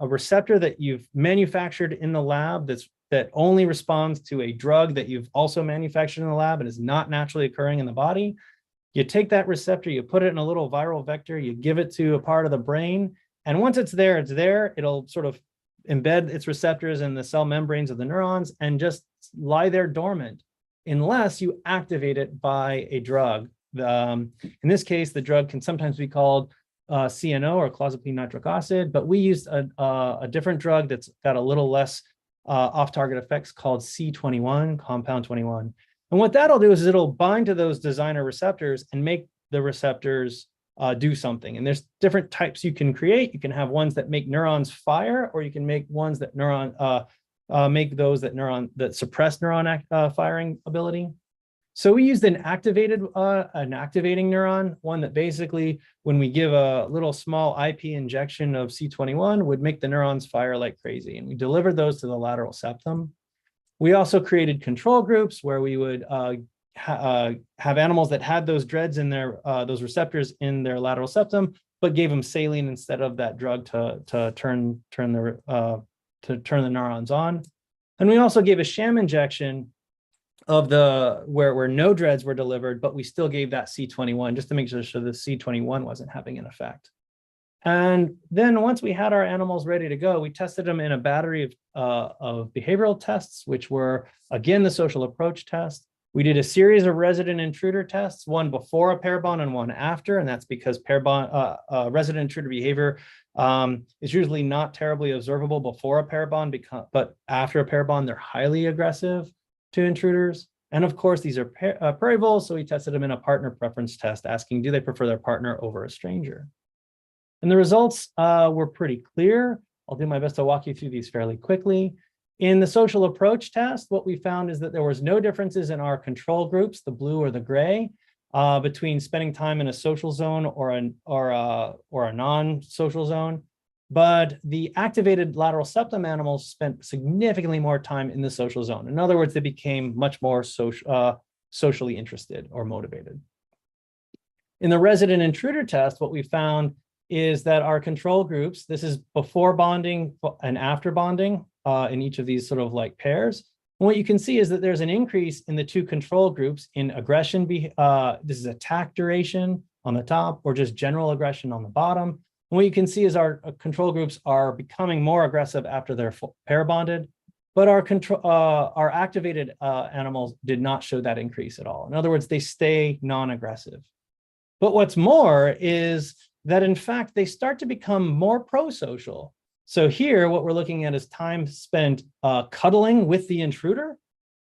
receptor that you've manufactured in the lab that only responds to a drug that you've also manufactured in the lab and is not naturally occurring in the body. You take that receptor, you put it in a little viral vector, you give it to a part of the brain, and once it's there, it'll sort of embed its receptors in the cell membranes of the neurons and just lie there dormant unless you activate it by a drug. In this case, the drug can sometimes be called CNO or clozapine nitric acid, but we used a different drug that's got a little less off-target effects called C21, compound 21. And what that'll do is it'll bind to those designer receptors and make the receptors do something. And there's different types you can create. You can have ones that make neurons fire, or you can make ones that make those that suppress neuron firing ability. So we used an activating neuron, one that basically, when we give a little small IP injection of C21, would make the neurons fire like crazy. And we delivered those to the lateral septum. We also created control groups where we would have animals that had those dreads in their, those receptors in their lateral septum, but gave them saline instead of that drug to turn the neurons on. And we also gave a sham injection of where no dreads were delivered, but we still gave that C21 just to make sure the C21 wasn't having an effect. And then once we had our animals ready to go, we tested them in a battery of behavioral tests, which were, again, the social approach test. We did a series of resident intruder tests, one before a pair bond and one after, and that's because pair bond, resident intruder behavior is usually not terribly observable before a pair bond, but after a pair bond, they're highly aggressive to intruders. And of course, these are prairie voles, so we tested them in a partner preference test, asking, do they prefer their partner over a stranger? And the results were pretty clear. I'll do my best to walk you through these fairly quickly. In the social approach test, what we found is that there was no differences in our control groups, the blue or the gray, between spending time in a social zone or a non-social zone. But the activated lateral septum animals spent significantly more time in the social zone. In other words, they became much more socially interested or motivated. In the resident intruder test, what we found is that our control groups, this is before bonding and after bonding in each of these sort of like pairs. And what you can see is that there's an increase in the two control groups in aggression. This is attack duration on the top or just general aggression on the bottom. And what you can see is our control groups are becoming more aggressive after they're pair bonded, but our activated animals did not show that increase at all. In other words, they stay non-aggressive. But what's more is that in fact, they start to become more pro-social. So here, what we're looking at is time spent cuddling with the intruder,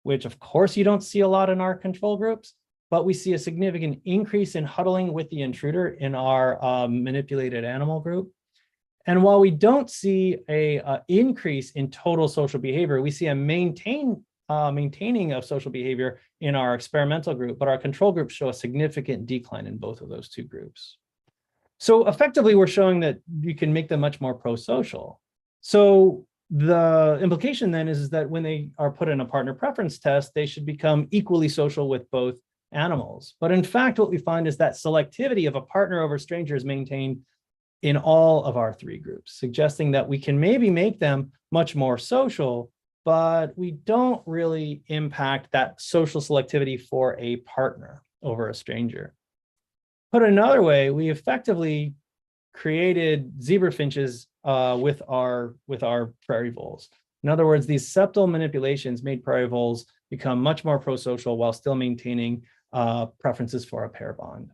which of course you don't see a lot in our control groups, but we see a significant increase in huddling with the intruder in our manipulated animal group. And while we don't see a increase in total social behavior, we see a maintaining of social behavior in our experimental group, but our control groups show a significant decline in both of those two groups. So effectively, we're showing that you can make them much more pro-social. So the implication then is that when they are put in a partner preference test, they should become equally social with both animals. But in fact, what we find is that selectivity of a partner over stranger is maintained in all of our three groups, suggesting that we can maybe make them much more social, but we don't really impact that social selectivity for a partner over a stranger. Put another way, we effectively created zebra finches with our prairie voles. In other words, these septal manipulations made prairie voles become much more pro-social while still maintaining preferences for a pair bond.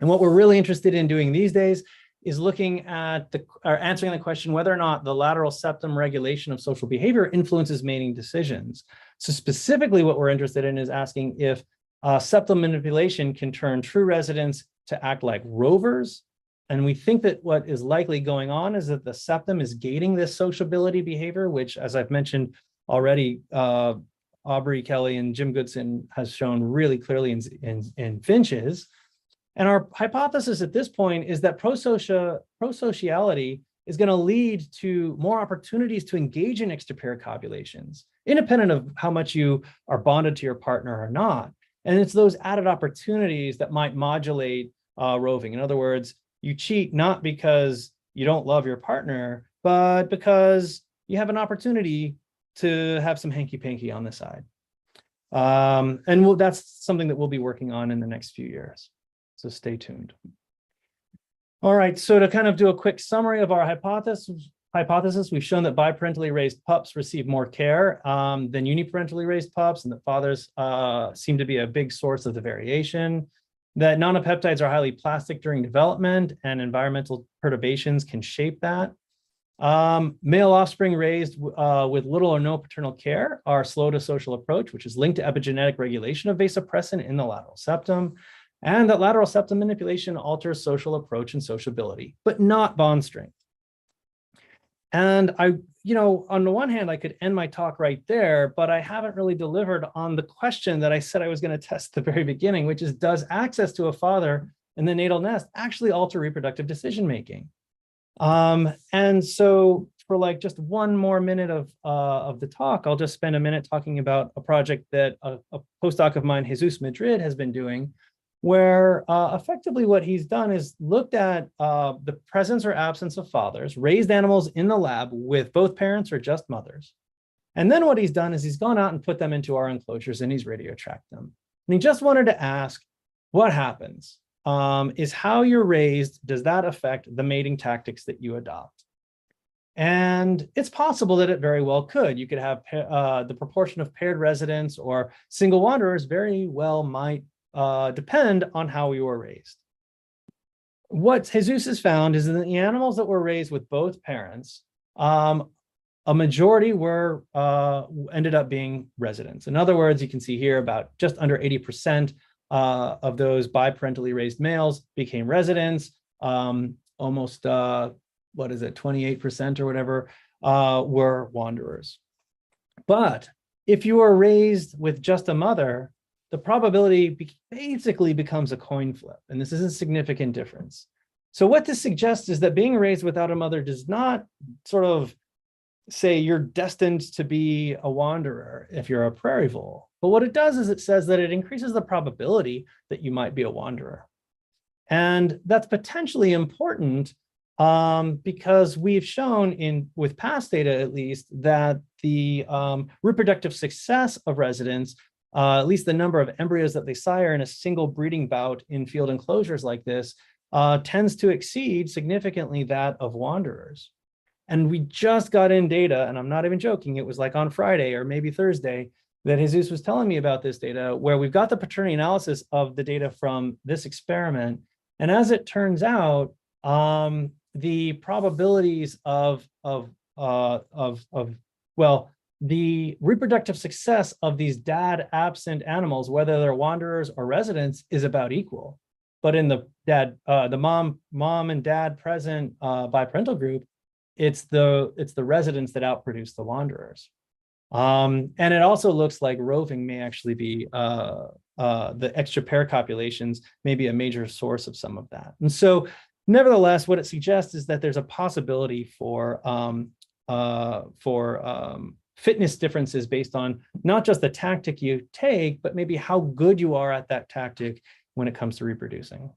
And what we're really interested in doing these days is looking at answering the question whether or not the lateral septum regulation of social behavior influences mating decisions. So specifically, what we're interested in is asking if septal manipulation can turn true residents to act like rovers. And we think that what is likely going on is that the septum is gating this sociability behavior, which, as I've mentioned already, Aubrey Kelly and Jim Goodson has shown really clearly in finches. And our hypothesis at this point is that prosociality is going to lead to more opportunities to engage in extrapair copulations, independent of how much you are bonded to your partner or not. And it's those added opportunities that might modulate roving. In other words, you cheat not because you don't love your partner, but because you have an opportunity to have some hanky-panky on the side. And that's something that we'll be working on in the next few years. So stay tuned. All right, so to kind of do a quick summary of our hypothesis, we've shown that biparentally raised pups receive more care than uniparentally raised pups, and that fathers seem to be a big source of the variation, that nonapeptides are highly plastic during development, and environmental perturbations can shape that. Male offspring raised with little or no paternal care are slow to social approach, which is linked to epigenetic regulation of vasopressin in the lateral septum, and that lateral septum manipulation alters social approach and sociability, but not bond strength. And on the one hand, I could end my talk right there, but I haven't really delivered on the question that I said I was going to test at the very beginning, which is, does access to a father in the natal nest actually alter reproductive decision-making? And so for like just one more minute of the talk, I'll just spend a minute talking about a project that a postdoc of mine, Jesus Madrid, has been doing, where effectively what he's done is looked at the presence or absence of fathers, raised animals in the lab with both parents or just mothers. And then what he's done is he's gone out and put them into our enclosures and he's radio tracked them. And he just wanted to ask, what happens? Is how you're raised, does that affect the mating tactics that you adopt? And it's possible that it very well could. You could have the proportion of paired residents or single wanderers very well might depend on how we were raised. What Jesus has found is that the animals that were raised with both parents, a majority were ended up being residents. In other words, you can see here about just under 80% of those biparentally raised males became residents. almost, what is it, 28% or whatever, were wanderers. But if you are raised with just a mother, the probability basically becomes a coin flip, and this is a significant difference. So what this suggests is that being raised without a mother does not sort of say you're destined to be a wanderer if you're a prairie vole. But what it does is it says that it increases the probability that you might be a wanderer. And that's potentially important because we've shown with past data, at least, that the reproductive success of residents, at least the number of embryos that they sire in a single breeding bout in field enclosures like this, tends to exceed significantly that of wanderers. And we just got in data, and I'm not even joking, it was like on Friday or maybe Thursday that Jesus was telling me about this data, where we've got the paternity analysis of the data from this experiment. And as it turns out, the probabilities of the reproductive success of these dad absent animals, whether they're wanderers or residents, is about equal. But in the mom and dad present bi-parental group, it's the residents that outproduce the wanderers. And it also looks like roving may actually be the extra pair copulations may be a major source of some of that. And so nevertheless, what it suggests is that there's a possibility for fitness differences based on not just the tactic you take, but maybe how good you are at that tactic when it comes to reproducing.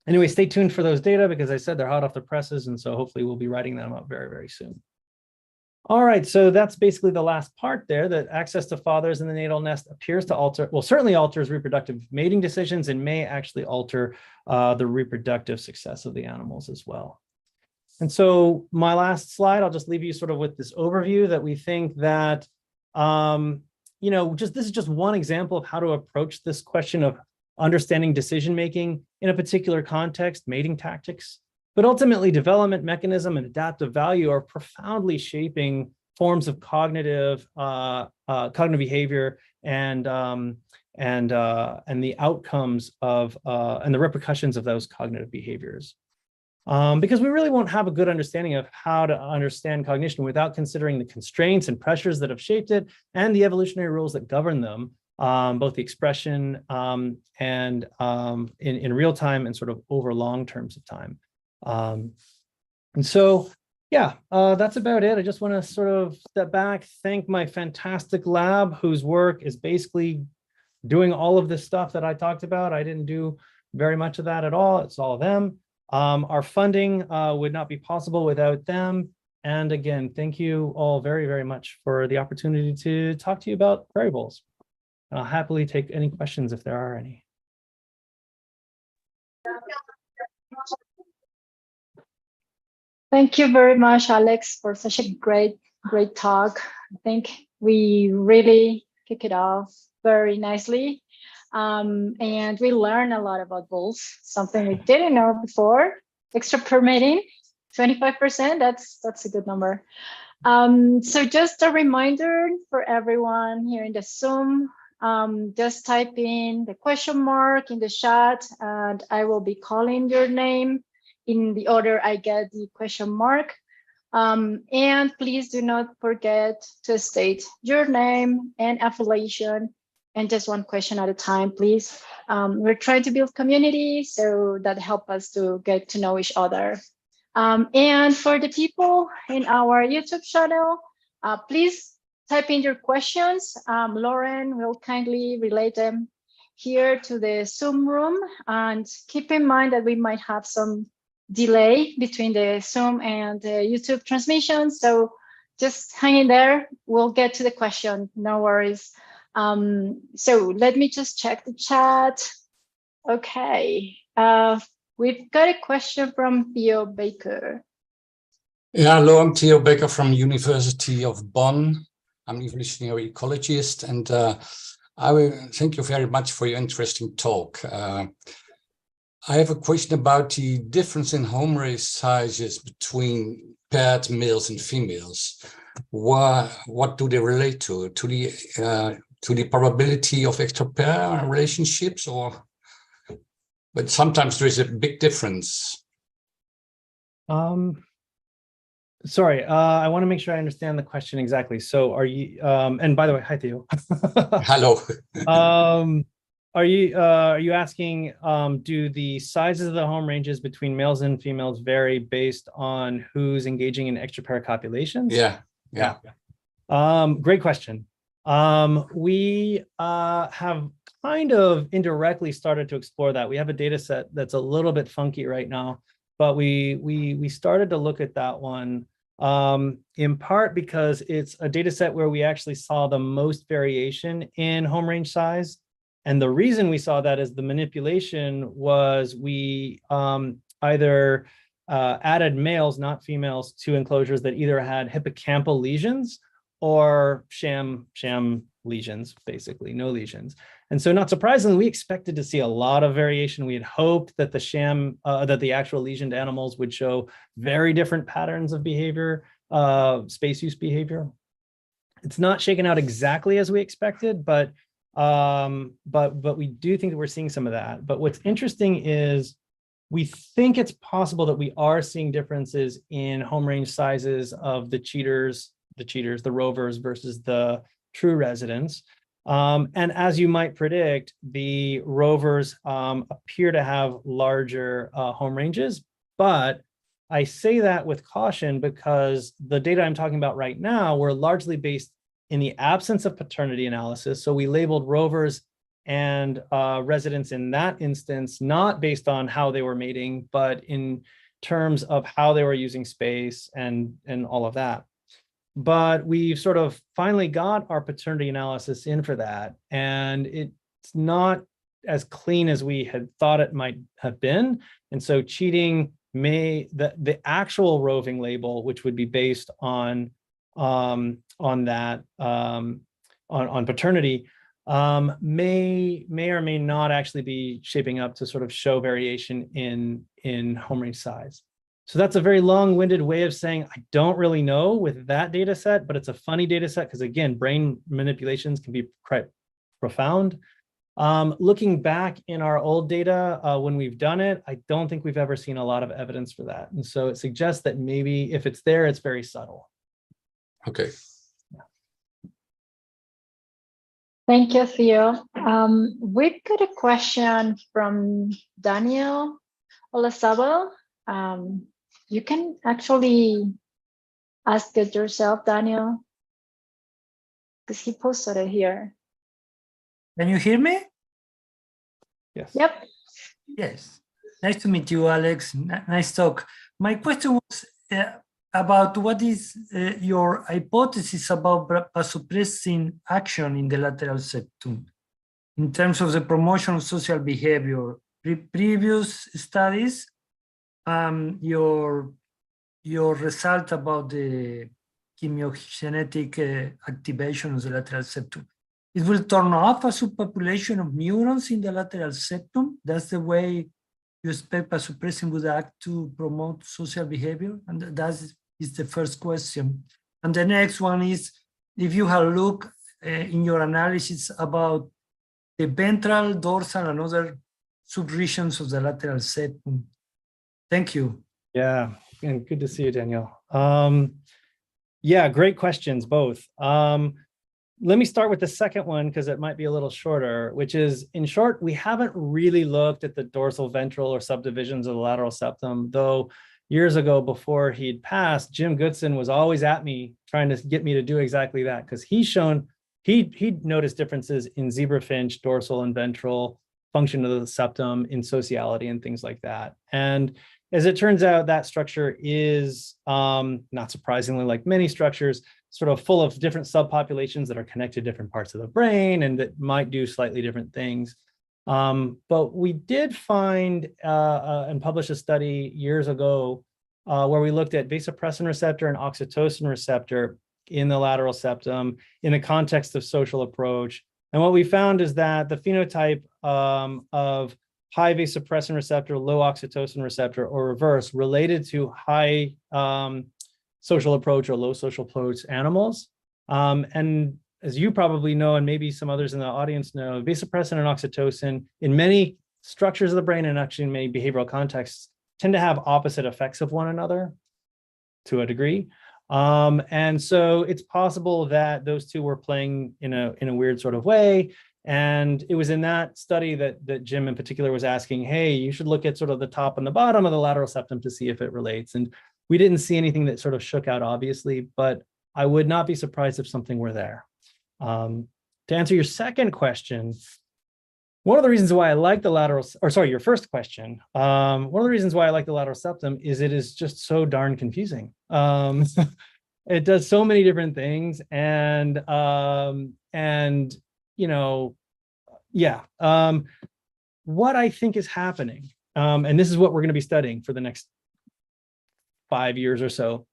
Anyway, stay tuned for those data because I said they're hot off the presses, and so hopefully we'll be writing them up very, very soon. All right, so that's basically the last part there, that access to fathers in the natal nest appears to alter, well, certainly alters reproductive mating decisions and may actually alter the reproductive success of the animals as well. And so my last slide, I'll just leave you sort of with this overview that we think that, this is just one example of how to approach this question of understanding decision-making in a particular context, mating tactics. But ultimately, development mechanism and adaptive value are profoundly shaping forms of cognitive behavior and the outcomes of and the repercussions of those cognitive behaviors. Because we really won't have a good understanding of how to understand cognition without considering the constraints and pressures that have shaped it and the evolutionary rules that govern them, both the expression and in real time and sort of over long terms of time. And so, yeah, that's about it. I just want to sort of step back, thank my fantastic lab whose work is basically doing all of this stuff that I talked about. I didn't do very much of that at all. It's all of them. Our funding would not be possible without them. And again, thank you all very, very much for the opportunity to talk to you about prairie voles. I'll happily take any questions if there are any. Thank you very much, Alex, for such a great talk. I think we really kick it off very nicely. And we learned a lot about voles, something we didn't know before. Extra permitting, 25%, that's a good number. So just a reminder for everyone here in the Zoom, just type in the question mark in the chat and I will be calling your name in the order I get the question mark. And please do not forget to state your name and affiliation, and just one question at a time, please. We're trying to build community, so that helps us to get to know each other. And for the people in our YouTube channel, please type in your questions. Lauren will kindly relay them here to the Zoom room, and keep in mind that we might have some delay between the Zoom and the YouTube transmission. So just hang in there. We'll get to the question, no worries. So let me just check the chat. Okay, we've got a question from Theo Baker. Yeah, hello, I'm Theo Baker from University of Bonn. I'm evolutionary ecologist, and I will thank you very much for your interesting talk. I have a question about the difference in home race sizes between paired males and females. What do they relate to? To the probability of extra pair relationships, or? But sometimes there is a big difference. Sorry, I want to make sure I understand the question exactly. So are you, and by the way, hi Theo. Hello. Are you asking, do the sizes of the home ranges between males and females vary based on who's engaging in extrapair copulations? Yeah. Great question. We have kind of indirectly started to explore that. We have a data set that's a little bit funky right now, but we started to look at that one in part because it's a data set where we actually saw the most variation in home range size. And the reason we saw that is the manipulation was we either added males, not females, to enclosures that either had hippocampal lesions or sham lesions, basically no lesions. And so not surprisingly, we expected to see a lot of variation. We had hoped that the actual lesioned animals would show very different patterns of behavior, space use behavior. It's not shaken out exactly as we expected, but we do think that we're seeing some of that. But what's interesting is we think it's possible that we are seeing differences in home range sizes of the rovers versus the true residents. And as you might predict, the rovers appear to have larger home ranges, but I say that with caution because the data I'm talking about right now were largely based in the absence of paternity analysis. So we labeled rovers and residents in that instance, not based on how they were mating, but in terms of how they were using space and all of that. But we've sort of finally got our paternity analysis in for that. And it's not as clean as we had thought it might have been. And so cheating the actual roving label, which would be based on that, on paternity, may or may not actually be shaping up to sort of show variation in home range size. So that's a very long-winded way of saying I don't really know with that data set, but it's a funny data set because again, brain manipulations can be quite profound. Looking back in our old data, when we've done it, I don't think we've ever seen a lot of evidence for that. And so it suggests that maybe if it's there, it's very subtle. Okay. Thank you, Theo. We've got a question from Daniel Olazabal. You can actually ask it yourself, Daniel, because he posted it here. Can you hear me? Yes. Yep. Yes. Nice to meet you, Alex. Nice talk. My question was about what is your hypothesis about vasopressin action in the lateral septum in terms of the promotion of social behavior. Previous studies, your result about the chemiogenetic activation of the lateral septum. It will turn off a subpopulation of neurons in the lateral septum. That's the way you expect vasopressin would act to promote social behavior. And that is the first question. And the next one is, if you have looked in your analysis about the ventral, dorsal, and other subregions of the lateral septum. Thank you. Yeah, and good to see you, Daniel. Yeah, great questions, both. Let me start with the second one because it might be a little shorter, which is, in short, we haven't really looked at the dorsal, ventral, or subdivisions of the lateral septum, though years ago before he'd passed, Jim Goodson was always at me trying to get me to do exactly that because he'd noticed differences in zebrafinch, dorsal and ventral function of the septum in sociality and things like that. And as it turns out, that structure is, not surprisingly, like many structures, sort of full of different subpopulations that are connected to different parts of the brain and that might do slightly different things. But we did find and publish a study years ago where we looked at vasopressin receptor and oxytocin receptor in the lateral septum in the context of social approach. And what we found is that the phenotype of high vasopressin receptor, low oxytocin receptor, or reverse related to high social approach or low social approach animals. And as you probably know, and maybe some others in the audience know, vasopressin and oxytocin in many structures of the brain and actually in many behavioral contexts tend to have opposite effects of one another to a degree. And so it's possible that those two were playing in a weird sort of way. And it was in that study that Jim in particular was asking, hey, you should look at sort of the top and the bottom of the lateral septum to see if it relates. And we didn't see anything that sort of shook out, obviously, but I would not be surprised if something were there. To answer your second question, one of the reasons why I like the lateral, or sorry, your first question, one of the reasons why I like the lateral septum is it is just so darn confusing. It does so many different things, and you know, yeah. What I think is happening, and this is what we're going to be studying for the next 5 years or so,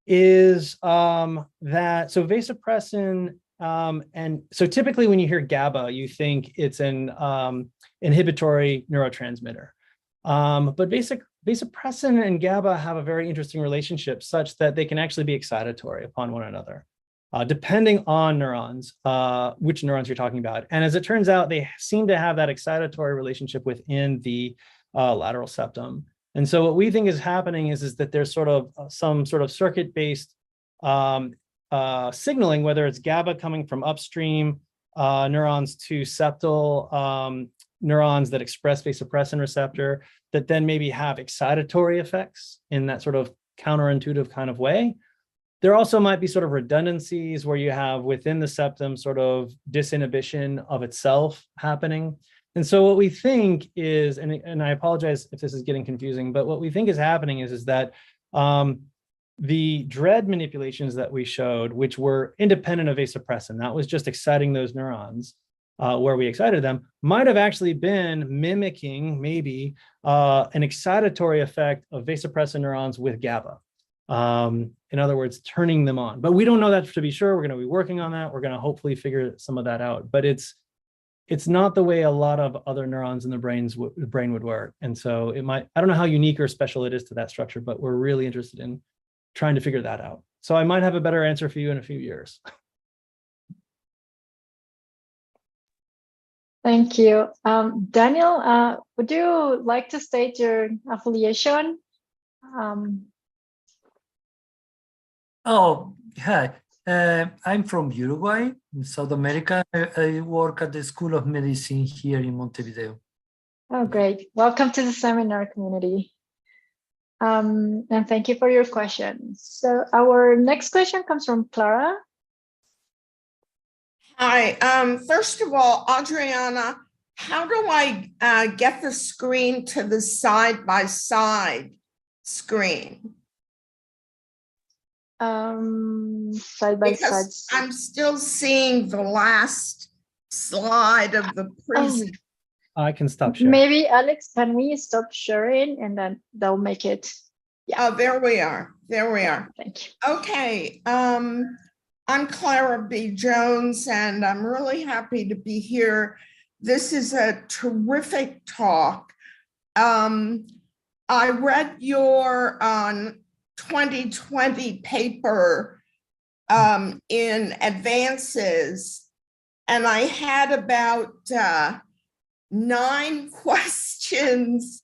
is that so vasopressin, and so typically when you hear GABA, you think it's an inhibitory neurotransmitter. But vasopressin and GABA have a very interesting relationship such that they can actually be excitatory upon one another, depending on neurons, which neurons you're talking about. And as it turns out, they seem to have that excitatory relationship within the lateral septum. And so what we think is happening is that there's sort of some sort of circuit-based signaling, whether it's GABA coming from upstream neurons to septal neurons that express vasopressin receptor, that then maybe have excitatory effects in that sort of counterintuitive kind of way. There also might be sort of redundancies where you have within the septum sort of disinhibition of itself happening. And so what we think is, and I apologize if this is getting confusing, but what we think is happening is that the dread manipulations that we showed, which were independent of vasopressin, that was just exciting those neurons where we excited them, might have actually been mimicking maybe an excitatory effect of vasopressin neurons with GABA. In other words, turning them on. But we don't know that to be sure. We're going to be working on that. We're going to hopefully figure some of that out. But it's not the way a lot of other neurons in the brain would work. And so it might, I don't know how unique or special it is to that structure, but we're really interested in trying to figure that out. So I might have a better answer for you in a few years. Thank you. Daniel, would you like to state your affiliation? Oh, hi. I'm from Uruguay, in South America. I work at the School of Medicine here in Montevideo. Oh, great. Welcome to the seminar community. And thank you for your questions. So our next question comes from Clara. Hi. First of all, Adriana, how do I get the screen to the side-by-side screen? Side by side. I'm still seeing the last slide of the presentation. I can stop sharing. Maybe Alex, can we stop sharing and then they'll make it? Yeah. Oh, there we are. There we are. Thank you. Okay. I'm Clara B. Jones, and I'm really happy to be here. This is a terrific talk. I read your 2020 paper in Advances, and I had about 9 questions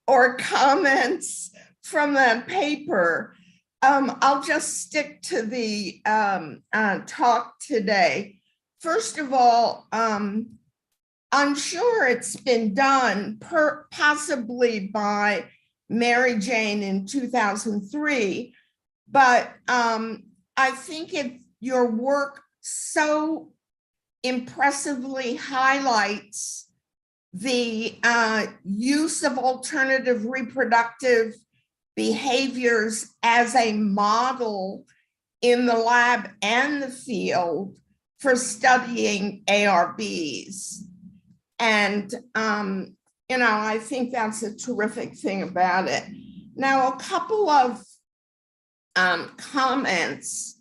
or comments from that paper. I'll just stick to the talk today. First of all, I'm sure it's been done possibly by Mary Jane in 2003, but I think your work so impressively highlights the use of alternative reproductive behaviors as a model in the lab and the field for studying ARBs. And, I think that's a terrific thing about it. Now, a couple of comments.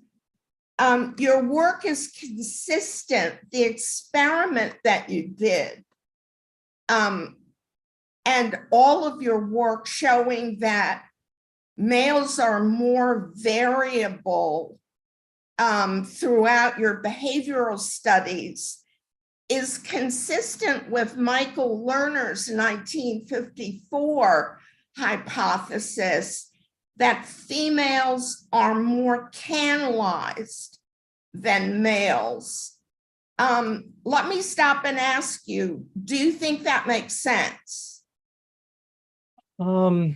Your work is consistent, the experiment that you did, and all of your work showing that males are more variable throughout your behavioral studies is consistent with Michael Lerner's 1954 hypothesis that females are more canalized than males. Let me stop and ask you, do you think that makes sense? That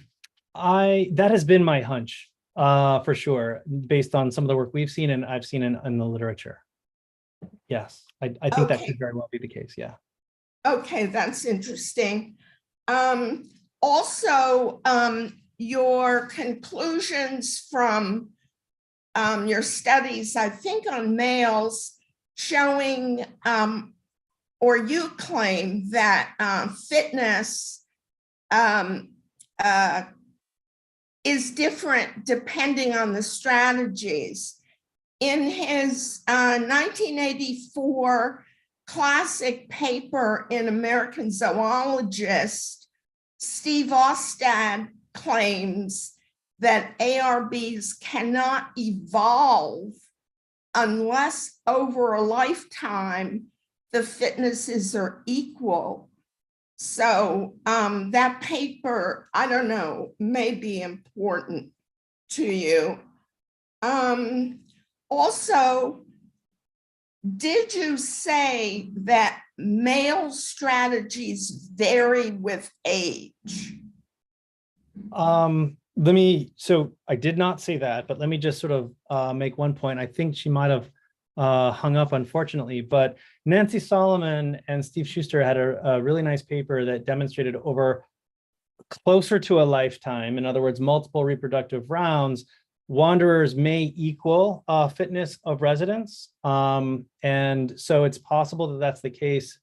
has been my hunch, for sure, based on some of the work we've seen and I've seen in the literature. Yes, I think that could very well be the case. Yeah. Okay, that's interesting. Also, your conclusions from your studies, I think on males, showing, or you claim that fitness is different depending on the strategies. In his 1984 classic paper in American Zoologist, Steve Ostad claims that ARBs cannot evolve unless over a lifetime the fitnesses are equal. So that paper, I don't know, may be important to you. Also, did you say that male strategies vary with age? So I did not say that, but let me just sort of make one point. I think she might have hung up, unfortunately, but Nancy Solomon and Steve Schuster had a really nice paper that demonstrated over closer to a lifetime, in other words, multiple reproductive rounds, wanderers may equal fitness of residents. And so it's possible that that's the case,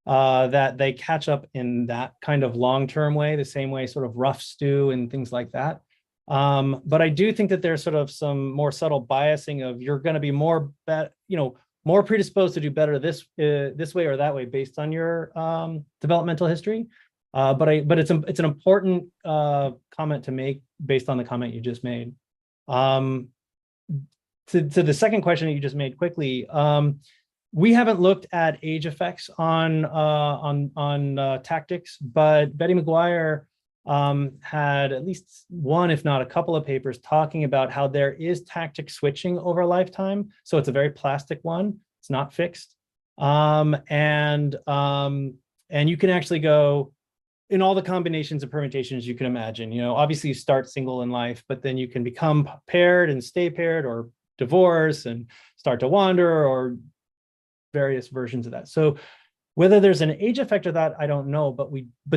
that they catch up in that kind of long-term way, the same way sort of rough stew and things like that. But I do think that there's sort of some more subtle biasing of you're going to be more predisposed to do better this way or that way based on your developmental history. But it's an important comment to make based on the comment you just made. To the second question that you just made quickly, we haven't looked at age effects on tactics, but Betty McGuire had at least one, if not a couple of papers talking about how there is tactic switching over a lifetime. So it's a very plastic one. It's not fixed. And you can actually go in all the combinations and permutations you can imagine. You know, obviously you start single in life, but then you can become paired and stay paired, or divorce and start to wander, or various versions of that. So whether there's an age effect of that, I don't know, but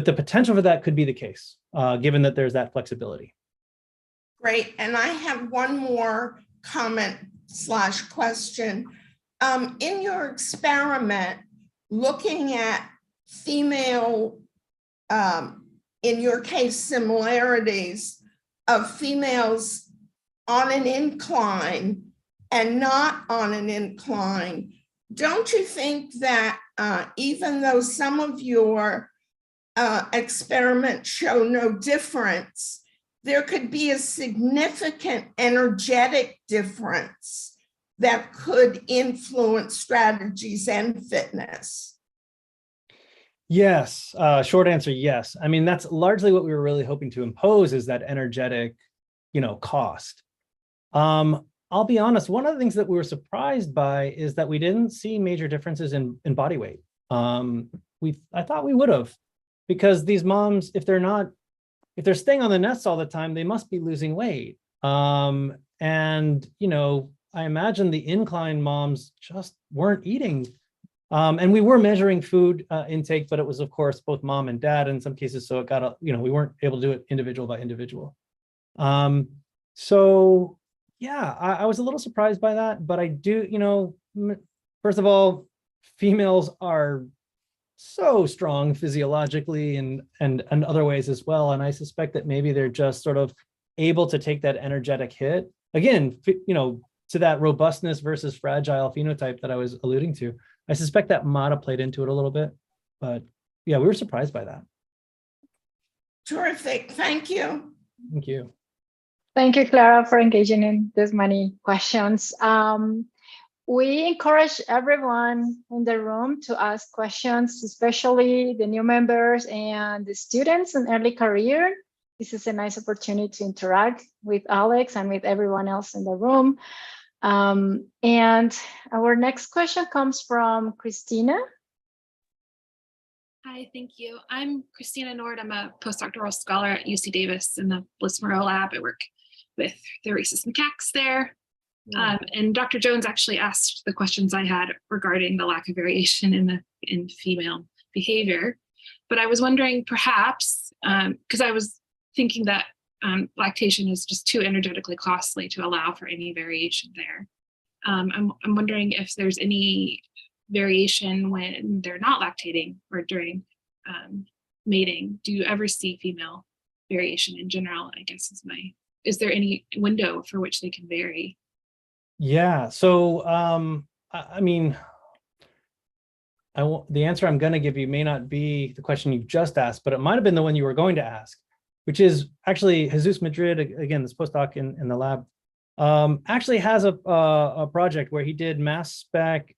the potential for that could be the case, given that there's that flexibility. Great, and I have one more comment / question. In your experiment, looking at female, in your case, similarities of females on an incline and not on an incline, don't you think that even though some of your experiments show no difference, there could be a significant energetic difference that could influence strategies and fitness? Yes, short answer, yes. I mean, that's largely what we were really hoping to impose, is that energetic, cost. I'll be honest, one of the things that we were surprised by is that we didn't see major differences in body weight. I thought we would have, because these moms, if they're staying on the nests all the time, they must be losing weight. And, I imagine the incline moms just weren't eating. And we were measuring food intake, but it was, of course, both mom and dad in some cases. So it got, we weren't able to do it individual by individual. So yeah, I was a little surprised by that, but I do, first of all, females are so strong physiologically and other ways as well. And I suspect that maybe they're just sort of able to take that energetic hit. Again, to that robustness versus fragile phenotype that I was alluding to. I suspect that might have played into it a little bit, but yeah, we were surprised by that. Terrific, thank you. Thank you. Thank you, Clara, for engaging in this many questions. We encourage everyone in the room to ask questions, especially the new members and the students in early career. This is a nice opportunity to interact with Alex and with everyone else in the room. And our next question comes from Christina. Hi, thank you. I'm Christina Nord. I'm a postdoctoral scholar at UC Davis in the Bliss-Moreau lab. I work with the rhesus macaques there. And Dr. Jones actually asked the questions I had regarding the lack of variation in female behavior. But I was wondering perhaps, because I was thinking that lactation is just too energetically costly to allow for any variation there. I'm wondering if there's any variation when they're not lactating or during mating. Do you ever see female variation in general, I guess is there any window for which they can vary? Yeah, so I mean, the answer I'm going to give you may not be the question you just asked, but it might have been the one you were going to ask, which is actually Jesus Madrid, again, this postdoc in the lab, actually has a project where he did mass spec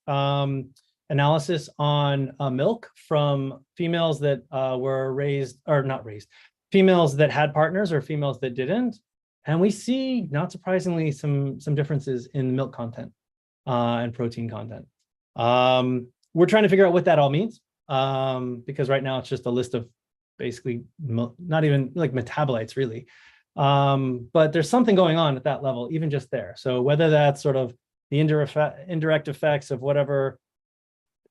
analysis on milk from females that were raised, or not raised, females that had partners or females that didn't. And we see, not surprisingly, some differences in the milk content and protein content. We're trying to figure out what that all means, because right now it's just a list of basically not even like metabolites, really. But there's something going on at that level, even just there. So whether that's sort of the indirect effects of whatever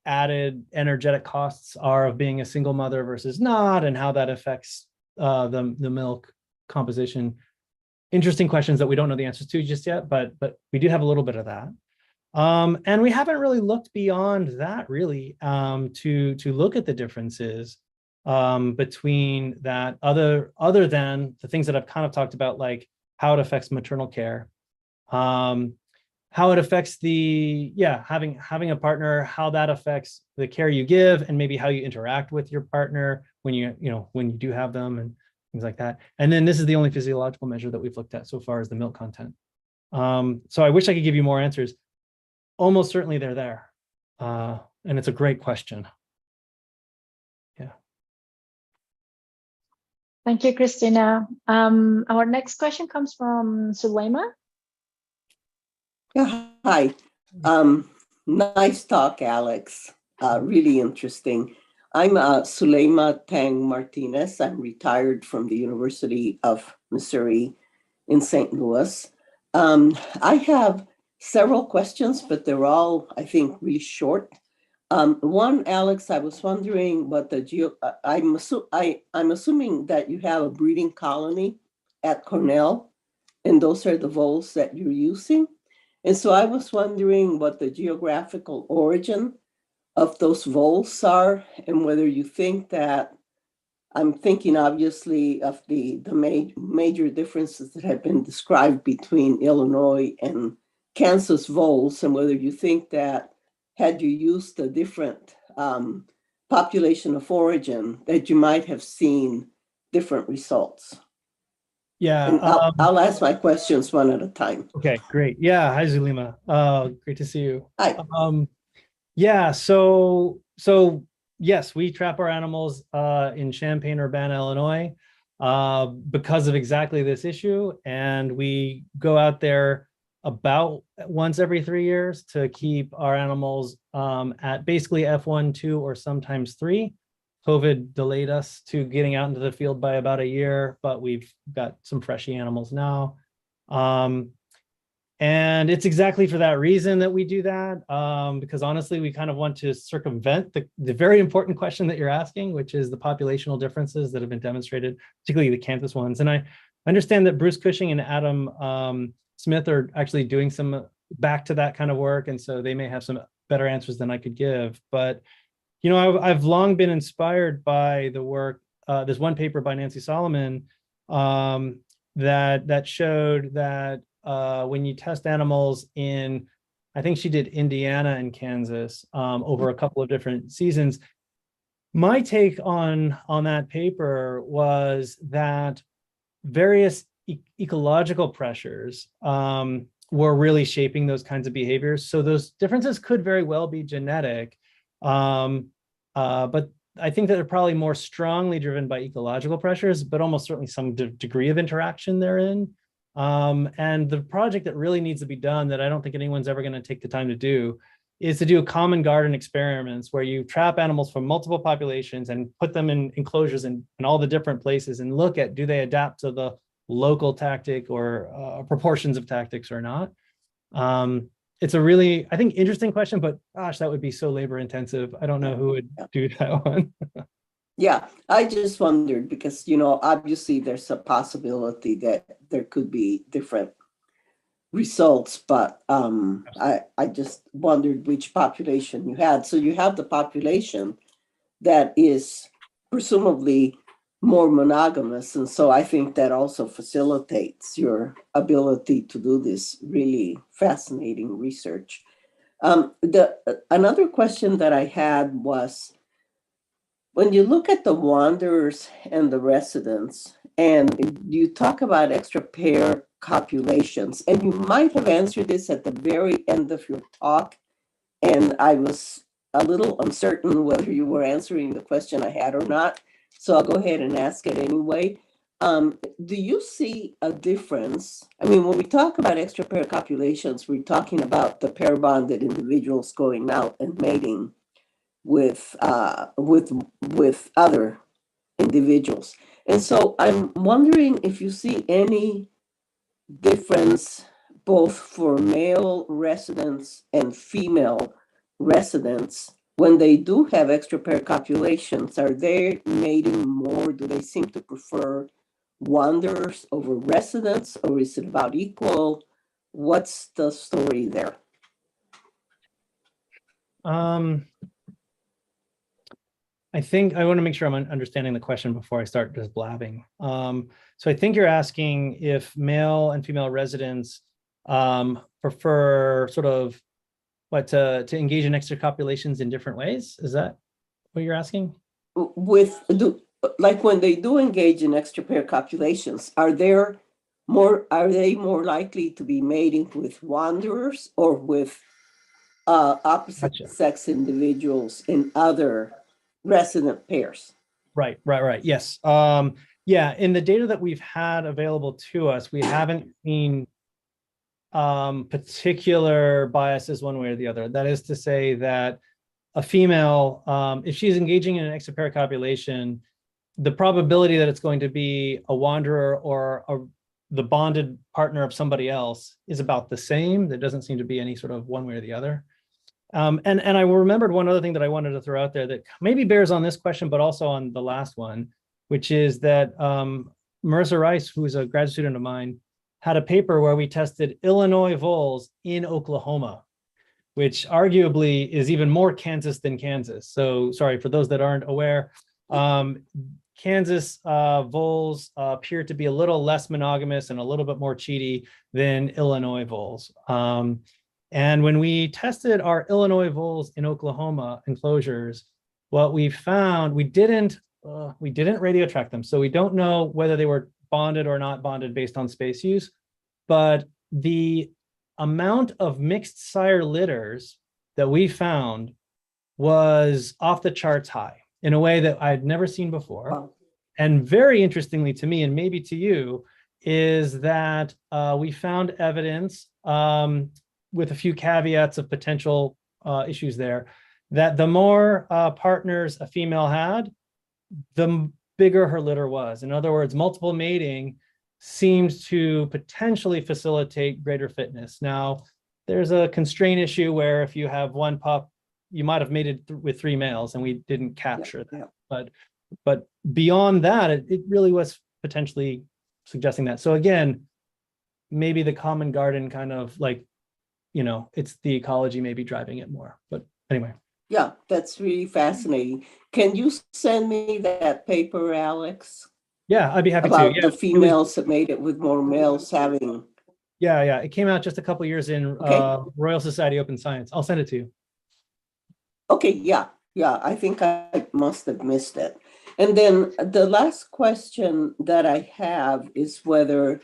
added energetic costs are of being a single mother versus not, and how that affects the milk composition. Interesting questions that we don't know the answers to just yet, but we do have a little bit of that. And we haven't really looked beyond that, really, to look at the differences between that, other than the things that I've kind of talked about, like how it affects maternal care, how it affects having a partner, how that affects the care you give, and maybe how you interact with your partner when you do have them, and things like that. And then this is the only physiological measure that we've looked at so far, is the milk content. So I wish I could give you more answers. Almost certainly they're there. And it's a great question. Yeah. Thank you, Christina. Our next question comes from Suleima. Yeah, hi. Nice talk, Alex. Really interesting. I'm Suleima Tang Martinez. I'm retired from the University of Missouri in St. Louis. I have several questions, but they're all, I think, really short. One, Alex, I was wondering what I'm assuming that you have a breeding colony at Cornell, and those are the voles that you're using. And so I was wondering what the geographical origin of those voles are, and whether you think that, I'm thinking obviously of the major differences that have been described between Illinois and Kansas voles, and whether you think that had you used a different population of origin, that you might have seen different results. Yeah. And I'll ask my questions one at a time. Okay, great. Yeah. Hi, Zulima. Great to see you. Hi. Yeah. So yes, we trap our animals in Champaign-Urbana, Illinois, because of exactly this issue. And we go out there about once every 3 years to keep our animals at basically F1, 2, or sometimes 3. COVID delayed us to getting out into the field by about a year, but we've got some freshy animals now. And it's exactly for that reason that we do that, because honestly, we kind of want to circumvent the very important question that you're asking, which is the populational differences that have been demonstrated, particularly the Kansas ones. And I understand that Bruce Cushing and Adam Smith are actually doing some back to that kind of work, and so they may have some better answers than I could give. But you know, I've long been inspired by the work. There's one paper by Nancy Solomon that showed that when you test animals in, I think she did Indiana and Kansas over a couple of different seasons. My take on that paper was that various ecological pressures were really shaping those kinds of behaviors. So those differences could very well be genetic, but I think that they're probably more strongly driven by ecological pressures, but almost certainly some degree of interaction therein. And the project that really needs to be done that I don't think anyone's ever going to take the time to do is to do common garden experiments where you trap animals from multiple populations and put them in enclosures in all the different places and look at, do they adapt to the local tactic or proportions of tactics or not? It's a really, I think, interesting question, but gosh, that would be so labor intensive. I don't know who would do that one. Yeah, I just wondered because, you know, obviously there's a possibility that there could be different results, but I just wondered which population you had. So you have the population that is presumably more monogamous. And so I think that also facilitates your ability to do this really fascinating research. Another question that I had was, when you look at the wanderers and the residents, and you talk about extra pair copulations, and you might have answered this at the very end of your talk, and I was a little uncertain whether you were answering the question I had or not, so I'll go ahead and ask it anyway. Do you see a difference? I mean, when we talk about extra pair copulations, we're talking about the pair bonded individuals going out and mating with other individuals. And so I'm wondering if you see any difference both for male residents and female residents when they do have extra pair copulations. Are they mating more? Do they seem to prefer wanderers over residents, or is it about equal? What's the story there? I think I want to make sure I'm understanding the question before I start just blabbing. So I think you're asking if male and female residents prefer sort of what to engage in extra copulations in different ways. Is that what you're asking? Like when they do engage in extra pair copulations, are they more likely to be mating with wanderers or with opposite sex individuals in other resident pairs? Right. Yes. Yeah, in the data that we've had available to us, we haven't seen particular biases one way or the other. That is to say that a female, if she's engaging in an extra pair copulation, the probability that it's going to be a wanderer or the bonded partner of somebody else is about the same. There doesn't seem to be any sort of one way or the other. And I remembered one other thing that I wanted to throw out there that maybe bears on this question, but also on the last one, which is that Marissa Rice, who is a grad student of mine, had a paper where we tested Illinois voles in Oklahoma, which arguably is even more Kansas than Kansas. So sorry, for those that aren't aware, Kansas voles appear to be a little less monogamous and a little bit more cheaty than Illinois voles. And when we tested our Illinois voles in Oklahoma enclosures, what we found, we didn't radio track them. So we don't know whether they were bonded or not bonded based on space use, but the amount of mixed sire litters that we found was off the charts high in a way that I'd never seen before. Wow. And very interestingly to me, and maybe to you, is that we found evidence with a few caveats of potential issues there, that the more partners a female had, the bigger her litter was. In other words, multiple mating seems to potentially facilitate greater fitness. Now, there's a constraint issue where if you have one pup, you might have mated with 3 males, and we didn't capture that. But beyond that, it really was potentially suggesting that. So again, maybe the common garden kind of like, you know, it's the ecology maybe driving it more. But anyway. Yeah, that's really fascinating. Can you send me that paper, Alex? Yeah, I'd be happy about to. Yeah, the females that made it with more males having. Yeah. It came out just a couple of years in Royal Society Open Science. I'll send it to you. Okay, yeah. I think I must have missed it. And then the last question that I have is whether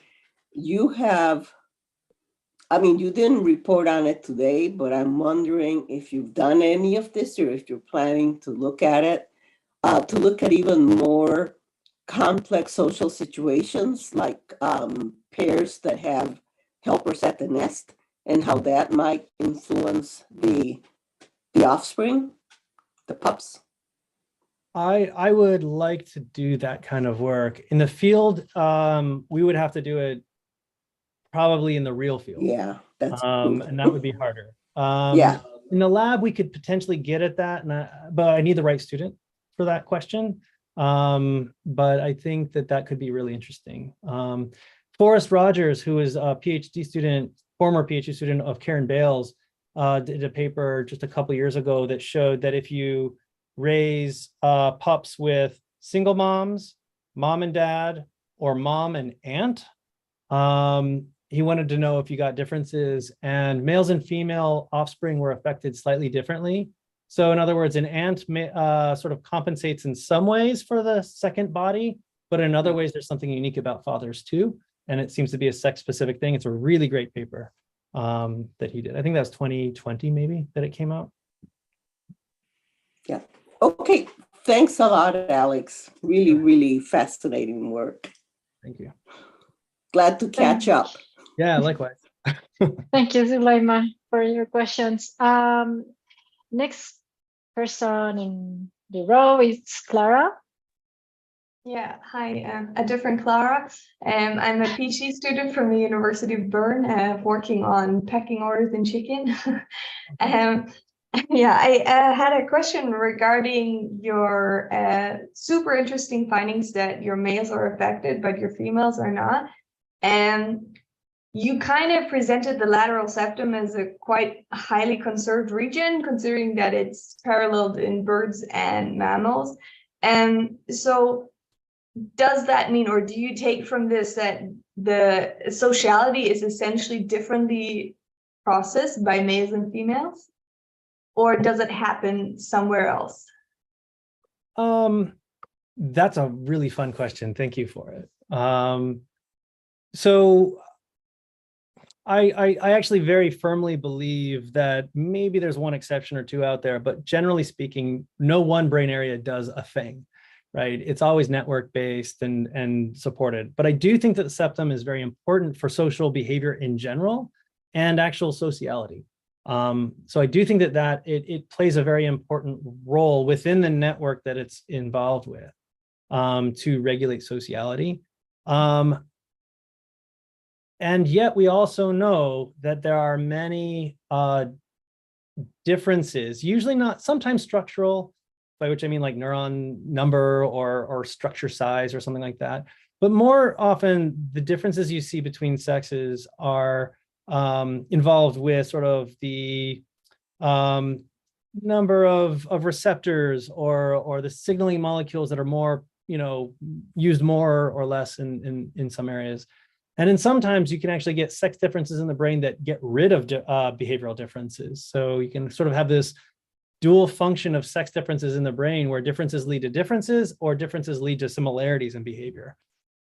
you have I mean, you didn't report on it today, but I'm wondering if you've done any of this or if you're planning to look at it, to look at even more complex social situations like pairs that have helpers at the nest and how that might influence the offspring, the pups. I would like to do that kind of work in the field. We would have to do it probably in the real field. Yeah, that's and that would be harder. yeah. In the lab, we could potentially get at that, but I need the right student for that question. But I think that could be really interesting. Forrest Rogers, who is a PhD student, former PhD student of Karen Bales, did a paper just a couple years ago that showed that if you raise pups with single moms, mom and dad, or mom and aunt, he wanted to know if you got differences, and males and female offspring were affected slightly differently. So in other words, an aunt sort of compensates in some ways for the second body, but in other ways, there's something unique about fathers too. And it seems to be a sex-specific thing. It's a really great paper that he did. I think that was 2020 maybe that it came out. Yeah. Okay. Thanks a lot, Alex. Really, really fascinating work. Thank you. Glad to catch up. Yeah, likewise. Thank you, Zuleima, for your questions. Next person in the row is Clara. Yeah, hi, a different Clara. I'm a PhD student from the University of Bern, working on pecking orders in chicken. Yeah, I had a question regarding your super interesting findings that your males are affected, but your females are not. And you kind of presented the lateral septum as a quite highly conserved region, considering that it's paralleled in birds and mammals. And so does that mean, or do you take from this that the sociality is essentially differently processed by males and females? Or does it happen somewhere else? That's a really fun question. Thank you for it. So I actually very firmly believe that maybe there's one exception or two out there, but generally speaking, no one brain area does a thing, right? It's always network-based and supported. But I do think that the septum is very important for social behavior in general and actual sociality. So I do think that it plays a very important role within the network that it's involved with to regulate sociality. And yet we also know that there are many differences, usually not, sometimes structural, by which I mean like neuron number or structure size or something like that. But more often, the differences you see between sexes are involved with sort of the number of receptors or the signaling molecules that are more, used more or less in some areas. And then sometimes you can actually get sex differences in the brain that get rid of behavioral differences. So you can sort of have this dual function of sex differences in the brain where differences lead to differences or differences lead to similarities in behavior.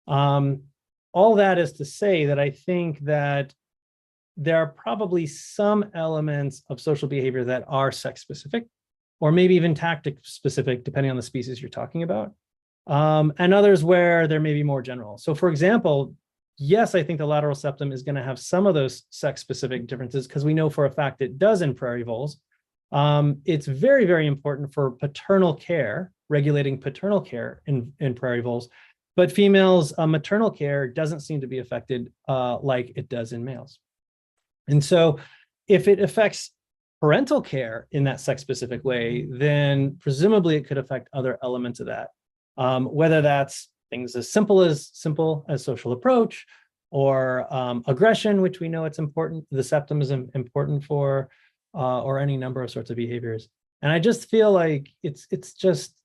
All that is to say that I think that there are probably some elements of social behavior that are sex specific, or maybe even tactic specific, depending on the species you're talking about, and others where there may be more general. So for example, yes, I think the lateral septum is going to have some of those sex specific differences because we know for a fact it does in prairie voles. It's very, very important for paternal care, regulating paternal care in prairie voles, but females' maternal care doesn't seem to be affected like it does in males. And so if it affects parental care in that sex-specific way, then presumably it could affect other elements of that, whether that's things as simple as social approach or aggression, which we know it's important, the septum is important for, or any number of sorts of behaviors. And I just feel like it's just,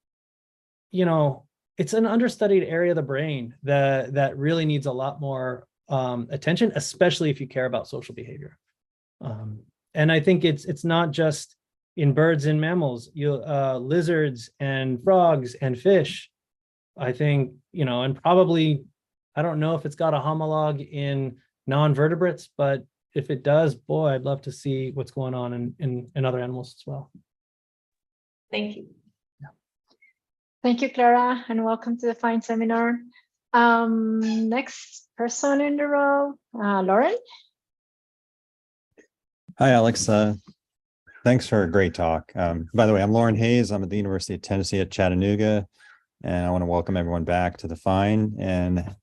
it's an understudied area of the brain that really needs a lot more attention, especially if you care about social behavior. And I think it's not just in birds and mammals, lizards and frogs and fish. I think, and probably, I don't know if it's got a homologue in non-vertebrates, but if it does, boy, I'd love to see what's going on in other animals as well. Thank you. Thank you, Clara, and welcome to the FINE seminar. Next person in the row, Lauren. Hi, Alex. Thanks for a great talk. By the way, I'm Lauren Hayes. I'm at the University of Tennessee at Chattanooga, and I want to welcome everyone back to the FINE. And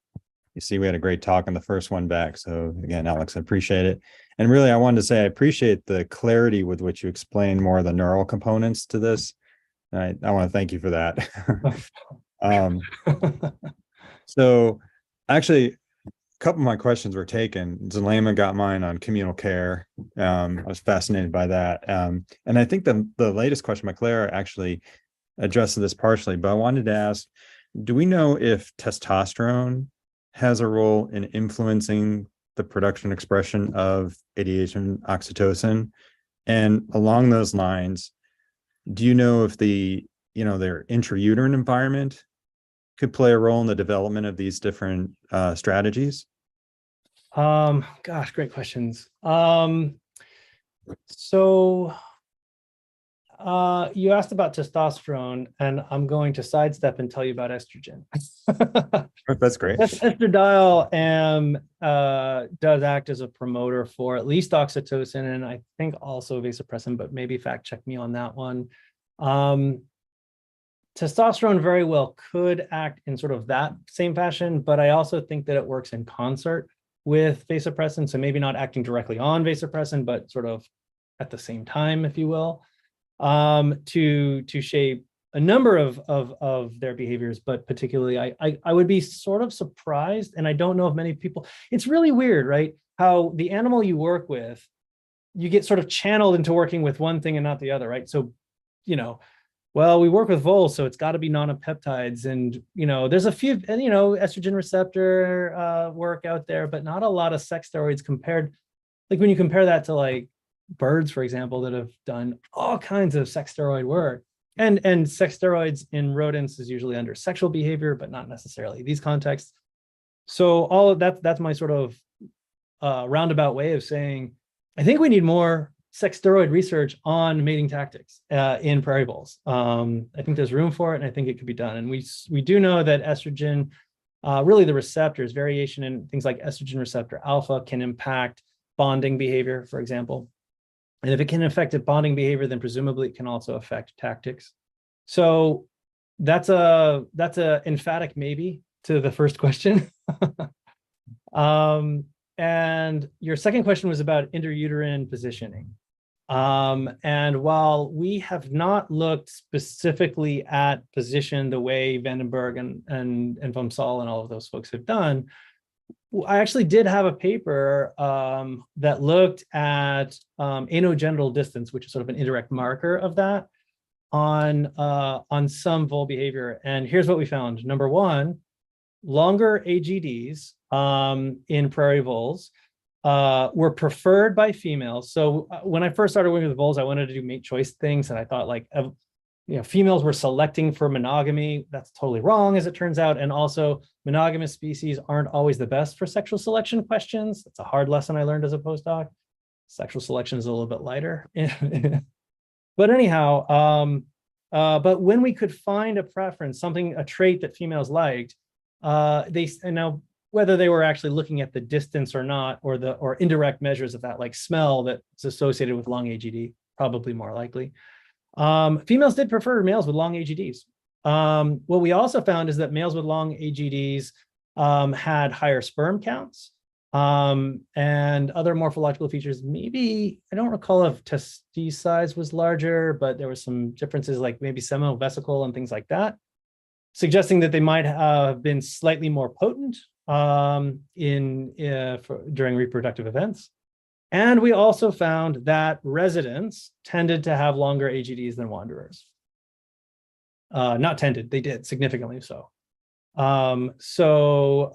you see, we had a great talk on the first one back. So again, Alex, I appreciate it. And really, I wanted to say I appreciate the clarity with which you explain more of the neural components to this. I want to thank you for that. So actually, a couple of my questions were taken. Zulema got mine on communal care. I was fascinated by that. And I think the latest question by Clara actually addressed this partially, but I wanted to ask, do we know if testosterone has a role in influencing the production expression of adiation oxytocin? And along those lines, do you know if their intrauterine environment could play a role in the development of these different strategies? Gosh, great questions. So you asked about testosterone, and I'm going to sidestep and tell you about estrogen. That's great. Estradiol does act as a promoter for at least oxytocin, and I think also vasopressin, but maybe fact check me on that one. Testosterone very well could act in sort of that same fashion, but I also think that it works in concert with vasopressin, so maybe not acting directly on vasopressin, but sort of at the same time, if you will, to shape a number of their behaviors. But particularly, I would be sort of surprised, and I don't know if many people. It's really weird, right? How the animal you work with, you get sort of channeled into working with one thing and not the other, right? So, well, we work with voles, so it's got to be nonapeptides, and there's a few, estrogen receptor work out there, but not a lot of sex steroids compared. Like when you compare that to like birds, for example, that have done all kinds of sex steroid work, and sex steroids in rodents is usually under sexual behavior, but not necessarily these contexts. So all of that's my sort of roundabout way of saying, I think we need more sex steroid research on mating tactics in prairie voles. I think there's room for it, and I think it could be done. And we do know that estrogen, really the receptors, variation in things like estrogen receptor alpha can impact bonding behavior, for example. And if it can affect bonding behavior, then presumably it can also affect tactics. So that's a emphatic maybe to the first question. And your second question was about intrauterine positioning. And while we have not looked specifically at position the way Vandenberg and von Saal and all of those folks have done, I actually did have a paper that looked at anogenital distance, which is sort of an indirect marker of that on some vole behavior. And here's what we found. Number one, longer AGDs in prairie voles were preferred by females. So when I first started working with voles, I wanted to do mate choice things, and I thought females were selecting for monogamy. That's totally wrong, as it turns out. And also, monogamous species aren't always the best for sexual selection questions. That's a hard lesson I learned as a postdoc. Sexual selection is a little bit lighter. But anyhow, but when we could find a preference, a trait that females liked, now whether they were actually looking at the distance or not, or indirect measures of that, like smell that's associated with long AGD, probably more likely. Females did prefer males with long AGDs. What we also found is that males with long AGDs had higher sperm counts and other morphological features. Maybe, I don't recall if testis size was larger, but there were some differences, like maybe seminal vesicle and things like that, suggesting that they might have been slightly more potent during reproductive events. And we also found that residents tended to have longer AGDs than wanderers. Not tended, they did, significantly so. So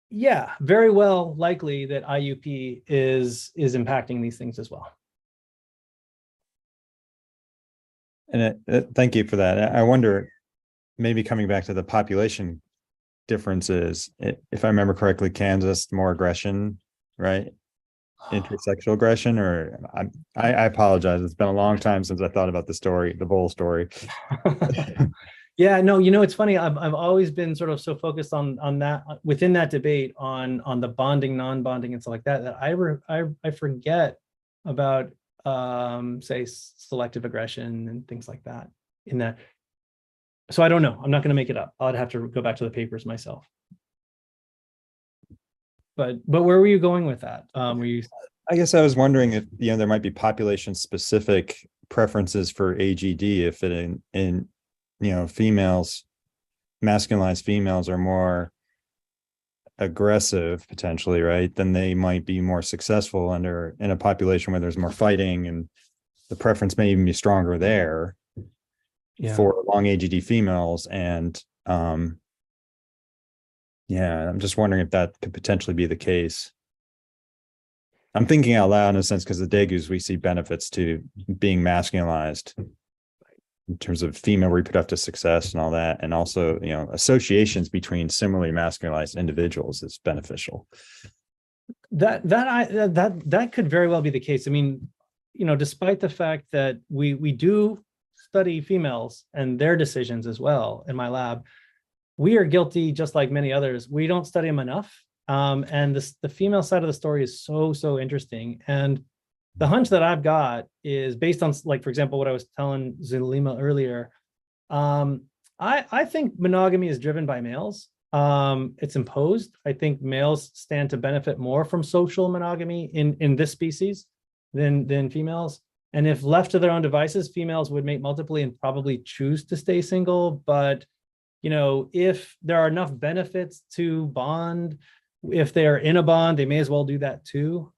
yeah, very well likely that IUP is impacting these things as well. And thank you for that. I wonder, maybe coming back to the population differences. If I remember correctly, Kansas, more aggression, right? Intersexual aggression, or I apologize. It's been a long time since I thought about the story, the vole story. Yeah, no, it's funny. I've always been sort of so focused on that within that debate on the bonding, non-bonding, and stuff like that I forget about say selective aggression and things like that in that. So I don't know. I'm not going to make it up. I'd have to go back to the papers myself. But where were you going with that? Were you? I guess I was wondering if there might be population specific preferences for AGD if it in females, masculinized females are more aggressive potentially, right? Then they might be more successful in a population where there's more fighting, and the preference may even be stronger there for long AGD females. And yeah, I'm just wondering if that could potentially be the case. I'm thinking out loud in a sense because the Degus, we see benefits to being masculinized in terms of female reproductive success and all that, and also associations between similarly masculinized individuals is beneficial. That could very well be the case. I mean, despite the fact that we do study females and their decisions as well in my lab, we are guilty, just like many others. We don't study them enough, and the female side of the story is so interesting. And the hunch that I've got is based on, like, for example, what I was telling Zulema earlier. I think monogamy is driven by males. It's imposed. I think males stand to benefit more from social monogamy in this species than females. And if left to their own devices, females would mate multiply and probably choose to stay single. But, if there are enough benefits to bond, if they are in a bond, they may as well do that too.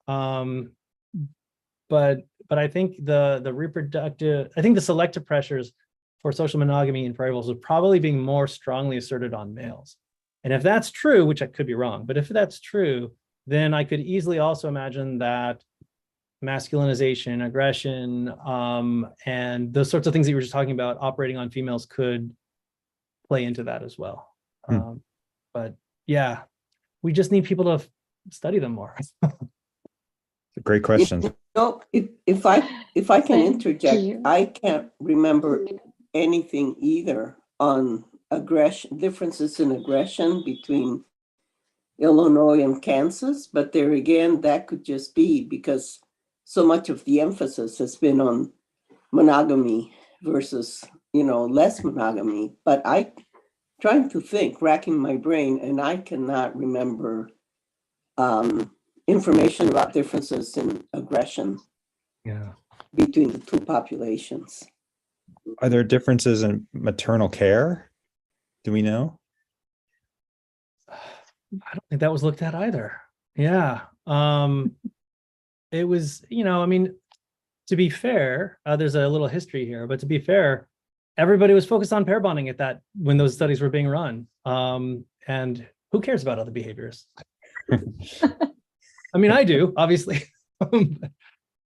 But I think the reproductive, I think the selective pressures for social monogamy in prairie voles are probably being more strongly asserted on males. And if that's true, which I could be wrong, but if that's true, then I could easily also imagine that masculinization, aggression, and those sorts of things that you were just talking about operating on females could play into that as well. But yeah, we just need people to study them more. Great question. If I can interject, I can't remember anything either on aggression, differences in aggression between Illinois and Kansas, but there again, that could just be because so much of the emphasis has been on monogamy versus, less monogamy. But I trying to think, racking my brain, and I cannot remember information about differences in aggression between the two populations. Are there differences in maternal care? Do we know? I don't think that was looked at either. Yeah. It was, to be fair, there's a little history here, but to be fair, everybody was focused on pair bonding at that when those studies were being run. And who cares about other behaviors? I mean, I do, obviously.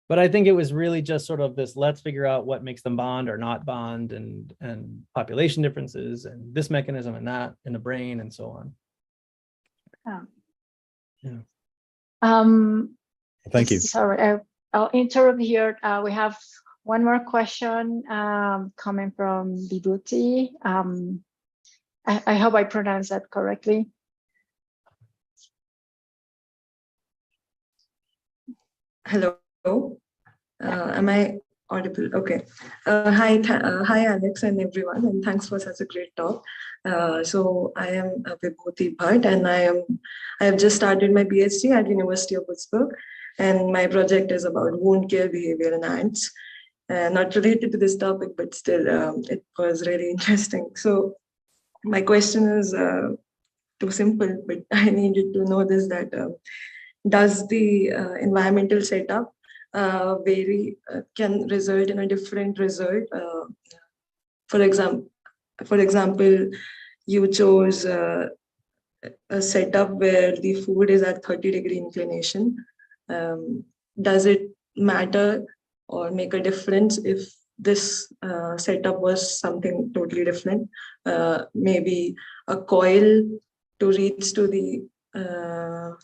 But I think it was really just sort of this, let's figure out what makes them bond or not bond, and population differences and this mechanism and that in the brain and so on. Thank you. Sorry, I'll interrupt here. We have one more question coming from Vibhuti. I hope I pronounced that correctly. Hello. Am I audible? Okay. Hi, Alex and everyone, and thanks for such a great talk. So I am Vibhuti Bhatt, and I have just started my PhD at University of Pittsburgh, and my project is about wound care behavior in ants. Not related to this topic, but still, it was really interesting. So my question is too simple, but I needed to know this: that does the environmental setup vary, can result in a different result? For example, you chose a setup where the food is at 30-degree inclination. Does it matter or make a difference if this setup was something totally different? Maybe a coil to reach to the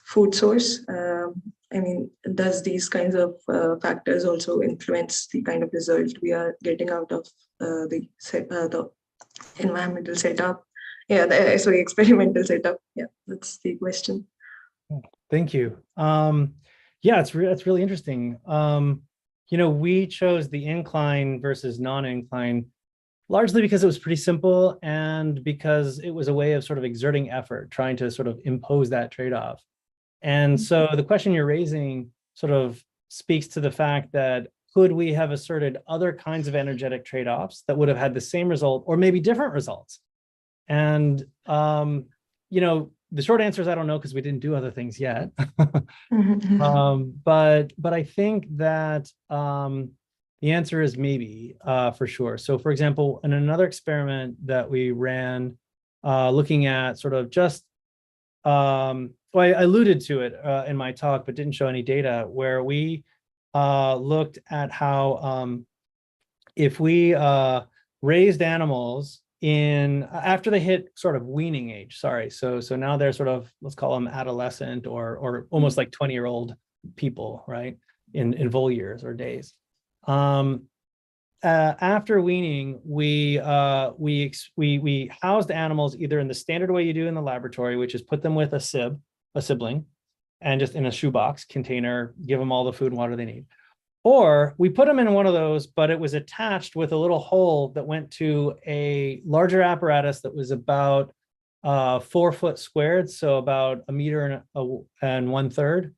food source? I mean, does these kinds of factors also influence the kind of result we are getting out of the environmental setup? Yeah, sorry, experimental setup. Yeah, that's the question. Thank you. Yeah, it's really interesting. You know, we chose the incline versus non-incline largely because it was pretty simple and because it was a way of sort of exerting effort, trying to sort of impose that trade-off. And so the question you're raising sort of speaks to the fact that could we have asserted other kinds of energetic trade-offs that would have had the same result or maybe different results? And, you know, the short answer is I don't know because we didn't do other things yet. But I think that the answer is maybe for sure. So for example, in another experiment that we ran looking at sort of just, well, I alluded to it in my talk, but didn't show any data where we looked at how if we raised animals after they hit sort of weaning age, so now they're sort of, let's call them adolescent or almost like 20-year-old people, right, in vole years or days. After weaning, we housed animals either in the standard way you do in the laboratory, which is put them with a sibling, and just in a shoebox container, give them all the food and water they need. Or we put them in one of those, but it was attached with a little hole that went to a larger apparatus that was about 4 foot squared, so about 1 1/3 meters,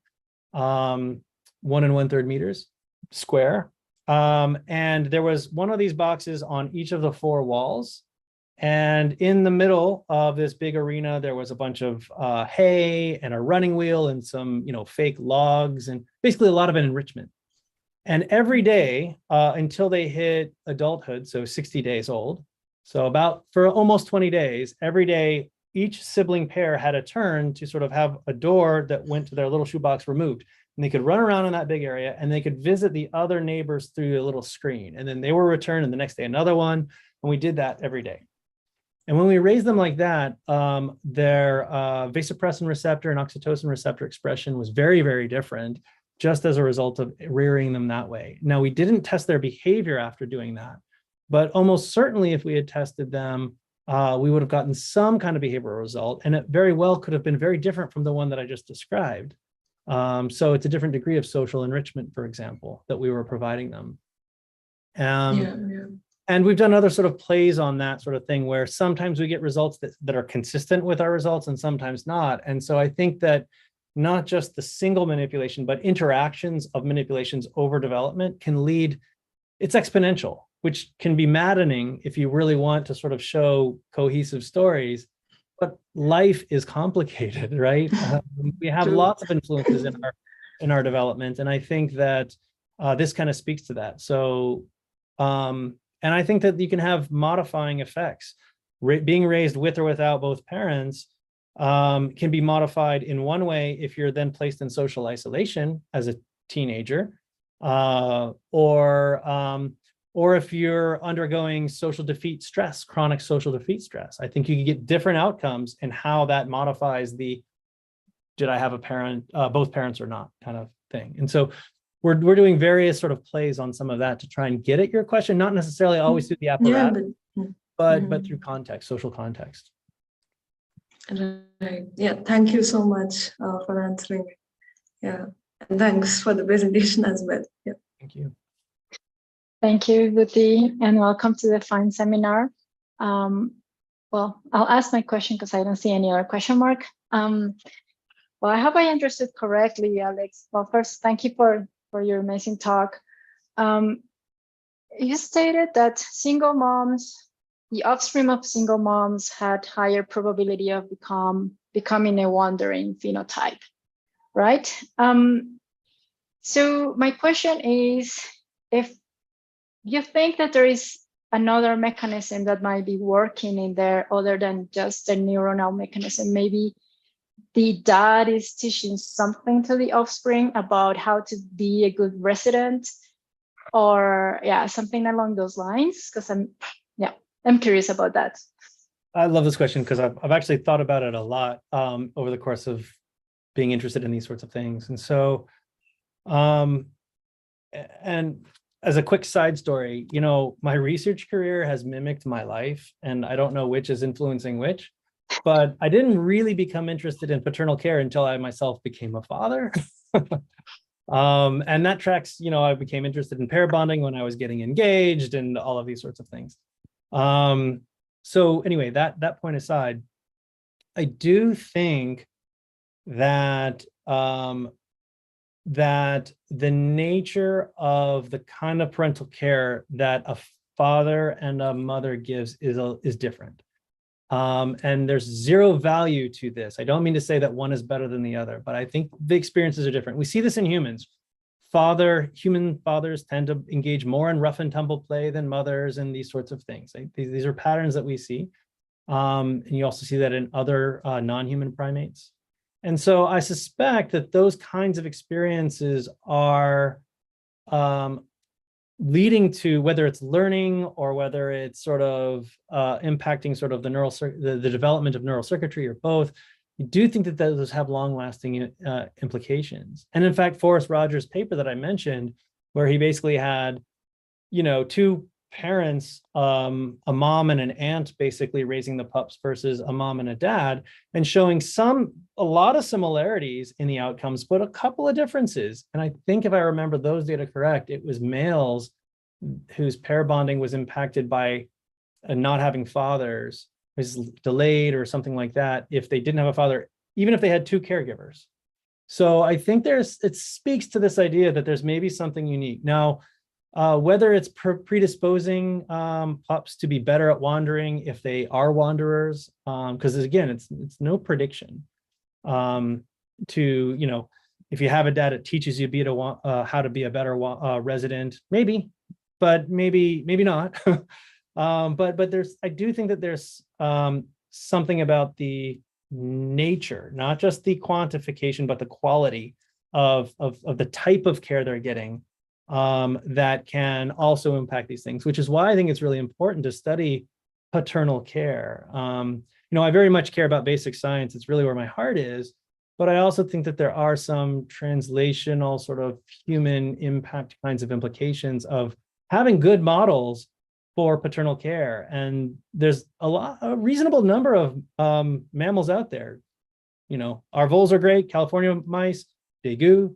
1 1/3 meters square. And there was one of these boxes on each of the 4 walls. And in the middle of this big arena, there was a bunch of hay and a running wheel and some, you know, fake logs and basically a lot of enrichment. And every day until they hit adulthood, so 60 days old, so about for almost 20 days, every day, each sibling pair had a turn to sort of have a door that went to their little shoebox removed. And they could run around in that big area and they could visit the other neighbors through a little screen. And then they were returned and the next day, another one. And we did that every day. And when we raised them like that, their vasopressin receptor and oxytocin receptor expression was very, very different, just as a result of rearing them that way. Now, we didn't test their behavior after doing that, but almost certainly if we had tested them, we would have gotten some kind of behavioral result. And it very well could have been very different from the one that I just described. So it's a different degree of social enrichment, for example, that we were providing them. And we've done other sort of plays on that sort of thing where sometimes we get results that are consistent with our results and sometimes not. And so I think that not just the single manipulation, but interactions of manipulations over development can lead, it's exponential, which can be maddening if you really want to sort of show cohesive stories. But life is complicated, right? We have lots of influences in our development, and I think that this kind of speaks to that. So, and I think that you can have modifying effects. Being raised with or without both parents can be modified in one way if you're then placed in social isolation as a teenager, or if you're undergoing social defeat stress, chronic social defeat stress. I think you can get different outcomes in how that modifies the, did I have a parent, both parents or not kind of thing. And so we're doing various sort of plays on some of that to try and get at your question, not necessarily always through the apparatus, but through context, social context. Right. Yeah. Thank you so much for answering. Yeah. And thanks for the presentation as well. Yeah. Thank you. Thank you, Guti, and welcome to the FINE seminar. Well, I'll ask my question because I don't see any other question mark. Well, I hope I understood correctly, Alex. Well, first, thank you for your amazing talk. You stated that single moms, the offspring of single moms had higher probability of becoming a wandering phenotype, right? So my question is, if you think that there is another mechanism that might be working in there other than just a neuronal mechanism, maybe the dad is teaching something to the offspring about how to be a good resident, or yeah, something along those lines, because I'm curious about that. I love this question because I've actually thought about it a lot over the course of being interested in these sorts of things. And so, and as a quick side story, you know, my research career has mimicked my life, and I don't know which is influencing which, but I didn't really become interested in paternal care until I myself became a father. And that tracks, you know, I became interested in pair bonding when I was getting engaged and all of these sorts of things. So anyway, that point aside, I do think that that the nature of the kind of parental care that a father and a mother gives is different. And there's zero value to this. I don't mean to say that one is better than the other, but I think the experiences are different. We see this in humans. Human fathers tend to engage more in rough and tumble play than mothers and these sorts of things. These are patterns that we see. And you also see that in other non-human primates. And so I suspect that those kinds of experiences are leading to, whether it's learning or whether it's sort of impacting sort of the development of neural circuitry, or both. You do think that those have long-lasting implications. And in fact, Forrest Rogers' paper that I mentioned, where he basically had, you know, two parents, a mom and an aunt basically raising the pups versus a mom and a dad, and showing a lot of similarities in the outcomes, but a couple of differences. And I think if I remember those data correct, it was males whose pair bonding was impacted by not having fathers, was delayed or something like that, if they didn't have a father, even if they had two caregivers. So I think it speaks to this idea that there's maybe something unique. Now, whether it's predisposing pups to be better at wandering if they are wanderers, because again, it's no prediction to, you know, if you have a dad, it teaches you how to be a better resident, maybe, but maybe not. But I do think that there's something about the nature, not just the quantification, but the quality of the type of care they're getting, that can also impact these things, which is why I think it's really important to study paternal care. You know, I very much care about basic science. It's really where my heart is, but I also think that there are some translational sort of human impact kinds of implications of having good models for paternal care. And there's a reasonable number of mammals out there. You know, our voles are great, California mice, degu.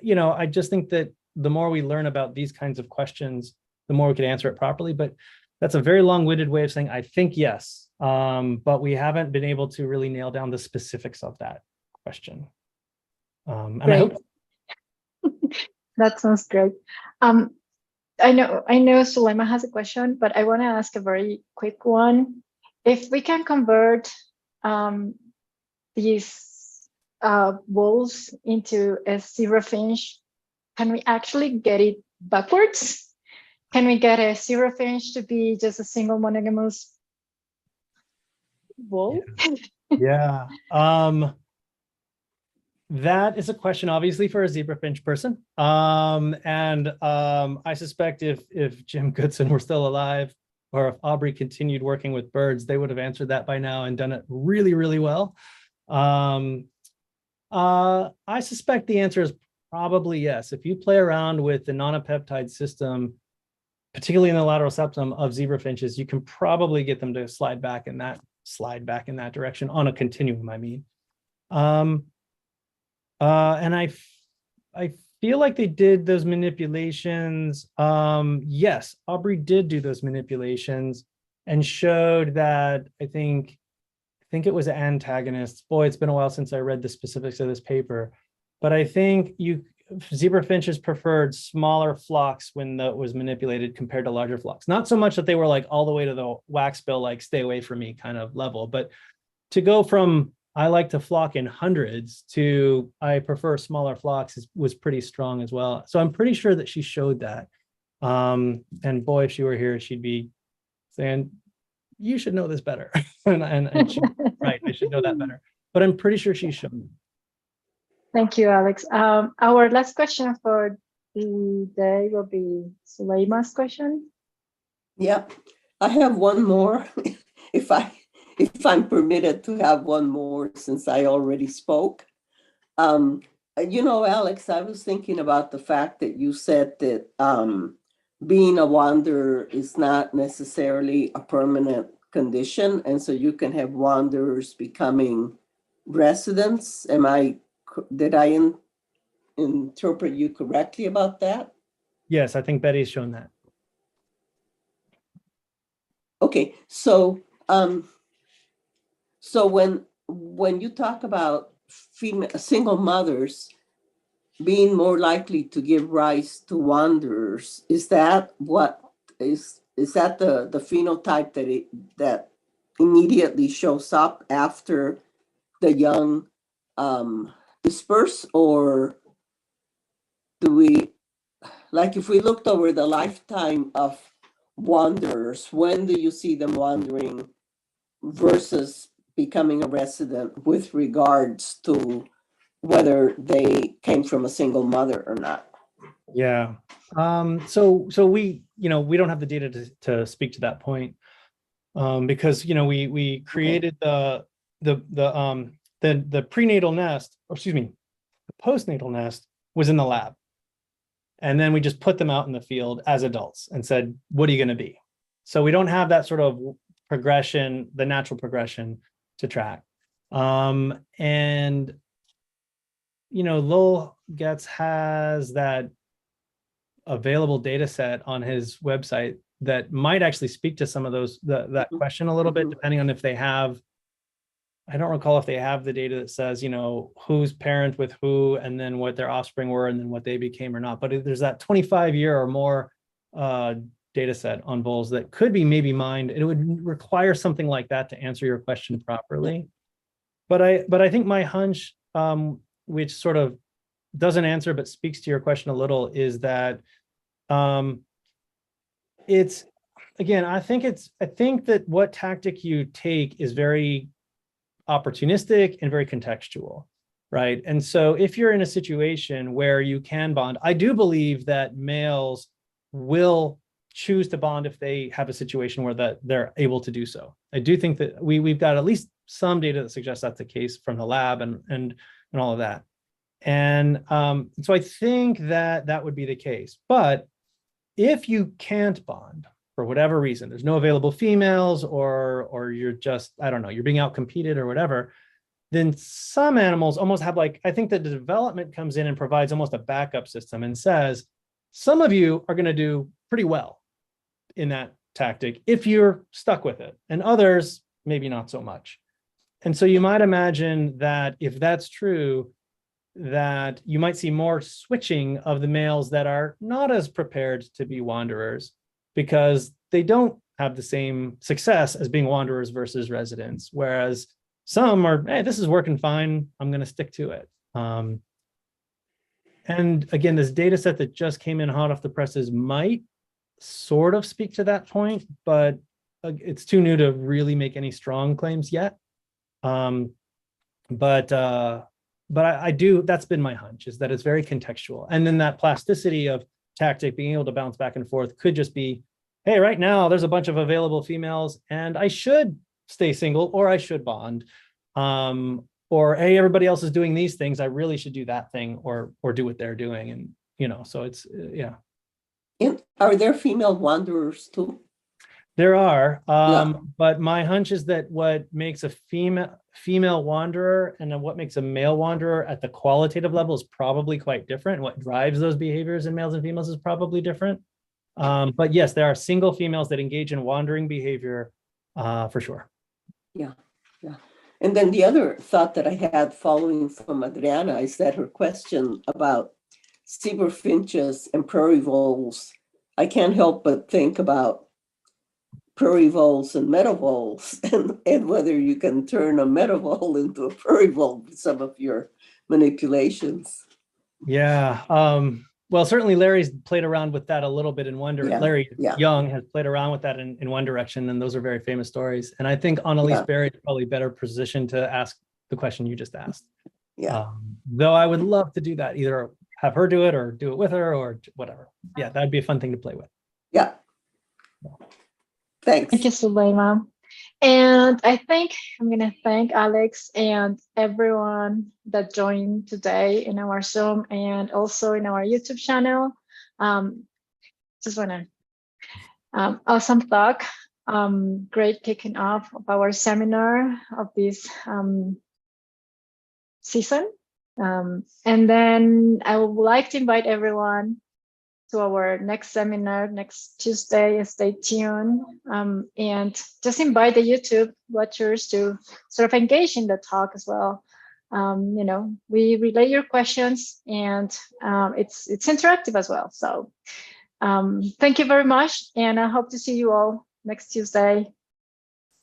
You know, I just think that the more we learn about these kinds of questions, the more we can answer it properly. But that's a very long-winded way of saying, I think yes, but we haven't been able to really nail down the specifics of that question. And I hope that sounds great. I know Sulema has a question, but I want to ask a very quick one. If we can convert these voles into a zebra finch, can we actually get it backwards? Can we get a zebra finch to be just a single monogamous vole? Yeah. That is a question, obviously, for a zebra finch person. I suspect if Jim Goodson were still alive, or if Aubrey continued working with birds, they would have answered that by now and done it really, really well. I suspect the answer is probably yes. If you play around with the nonapeptide system, particularly in the lateral septum of zebra finches, you can probably get them to slide back in that direction on a continuum, I mean. And I feel like they did those manipulations. Yes, Aubrey did do those manipulations and showed that, I think it was antagonists. Boy, it's been a while since I read the specifics of this paper, but I think zebra finches preferred smaller flocks when that was manipulated compared to larger flocks. Not so much that they were like all the way to the wax bill, like stay away from me kind of level, but to go from I like to flock in hundreds to I prefer smaller flocks was pretty strong as well. So I'm pretty sure that she showed that. And boy, if she were here, she'd be saying, you should know this better. and she's right, I should know that better. But I'm pretty sure she showed me. Thank you, Alex. Our last question for There will be Suleyma's question. Yeah, I have one more, if I'm permitted to have one more, since I already spoke. Alex, I was thinking about the fact that you said that being a wanderer is not necessarily a permanent condition, and so you can have wanderers becoming residents. Did I interpret you correctly about that? Yes, I think Betty's shown that. Okay, so when you talk about single mothers being more likely to give rise to wanderers, is that the phenotype that immediately shows up after the young disperse, or do we, like, if we looked over the lifetime of wanderers, when do you see them wandering versus becoming a resident with regards to whether they came from a single mother or not? Yeah. So we don't have the data to speak to that point, because we created the prenatal nest, or excuse me, the postnatal nest was in the lab, and then we just put them out in the field as adults and said, "What are you going to be?" So we don't have that sort of progression, the natural progression to track, and Lowell Getz has that available data set on his website that might actually speak to some of those, that question a little bit, depending on if they have, I don't recall if they have the data that says, who's parent with who, and then what their offspring were, and then what they became or not. But there's that 25-year or more data set on voles that could be maybe mined. It would require something like that to answer your question properly. But I think my hunch, which sort of doesn't answer but speaks to your question a little, is that it's, again, I think that what tactic you take is very opportunistic and very contextual, right? And so if you're in a situation where you can bond, I do believe that males will choose to bond if they have a situation where they're able to do so. I do think that we've got at least some data that suggests that's the case from the lab and all of that. And so I think that would be the case. But if you can't bond for whatever reason, there's no available females, or you're just, I don't know, you're being outcompeted or whatever, then some animals almost have, like, I think that the development comes in and provides almost a backup system and says, some of you are going to do pretty well in that tactic if you're stuck with it, and others maybe not so much. And so you might imagine that if that's true, that you might see more switching of the males that are not as prepared to be wanderers, because they don't have the same success as being wanderers versus residents, whereas some are, hey, this is working fine, I'm going to stick to it. And again, this data set that just came in hot off the presses might sort of speak to that point, but it's too new to really make any strong claims yet. But I do, that's been my hunch, is that it's very contextual. And then that plasticity of tactic, being able to bounce back and forth, could just be, hey, right now there's a bunch of available females and I should stay single, or I should bond. Or, hey, everybody else is doing these things, I really should do that thing, or do what they're doing. And, so it's, yeah. And are there female wanderers too? There are, but my hunch is that what makes a female wanderer and then what makes a male wanderer at the qualitative level is probably quite different. What drives those behaviors in males and females is probably different. But yes, there are single females that engage in wandering behavior, for sure. Yeah. And then the other thought that I had following from Adriana is that her question about zebra finches and prairie voles, I can't help but think about prairie voles and meadow voles, and whether you can turn a meadow vole into a prairie vole with some of your manipulations. Yeah. Well, certainly Larry's played around with that a little bit in one direction. Larry Young has played around with that in one direction, and those are very famous stories. And I think Annalise Berry is probably better positioned to ask the question you just asked. Yeah. Though I would love to do that, either have her do it or do it with her or whatever. Yeah, that'd be a fun thing to play with. Yeah. Thanks. Thank you, Sulema. And I think I'm going to thank Alex and everyone that joined today in our Zoom and also in our YouTube channel. Just want to awesome talk. Great kicking off of our seminar of this season. And then I would like to invite everyone to our next seminar next Tuesday. Stay tuned, and just invite the YouTube watchers to sort of engage in the talk as well. You know, we relay your questions, and it's interactive as well. So thank you very much, and I hope to see you all next Tuesday.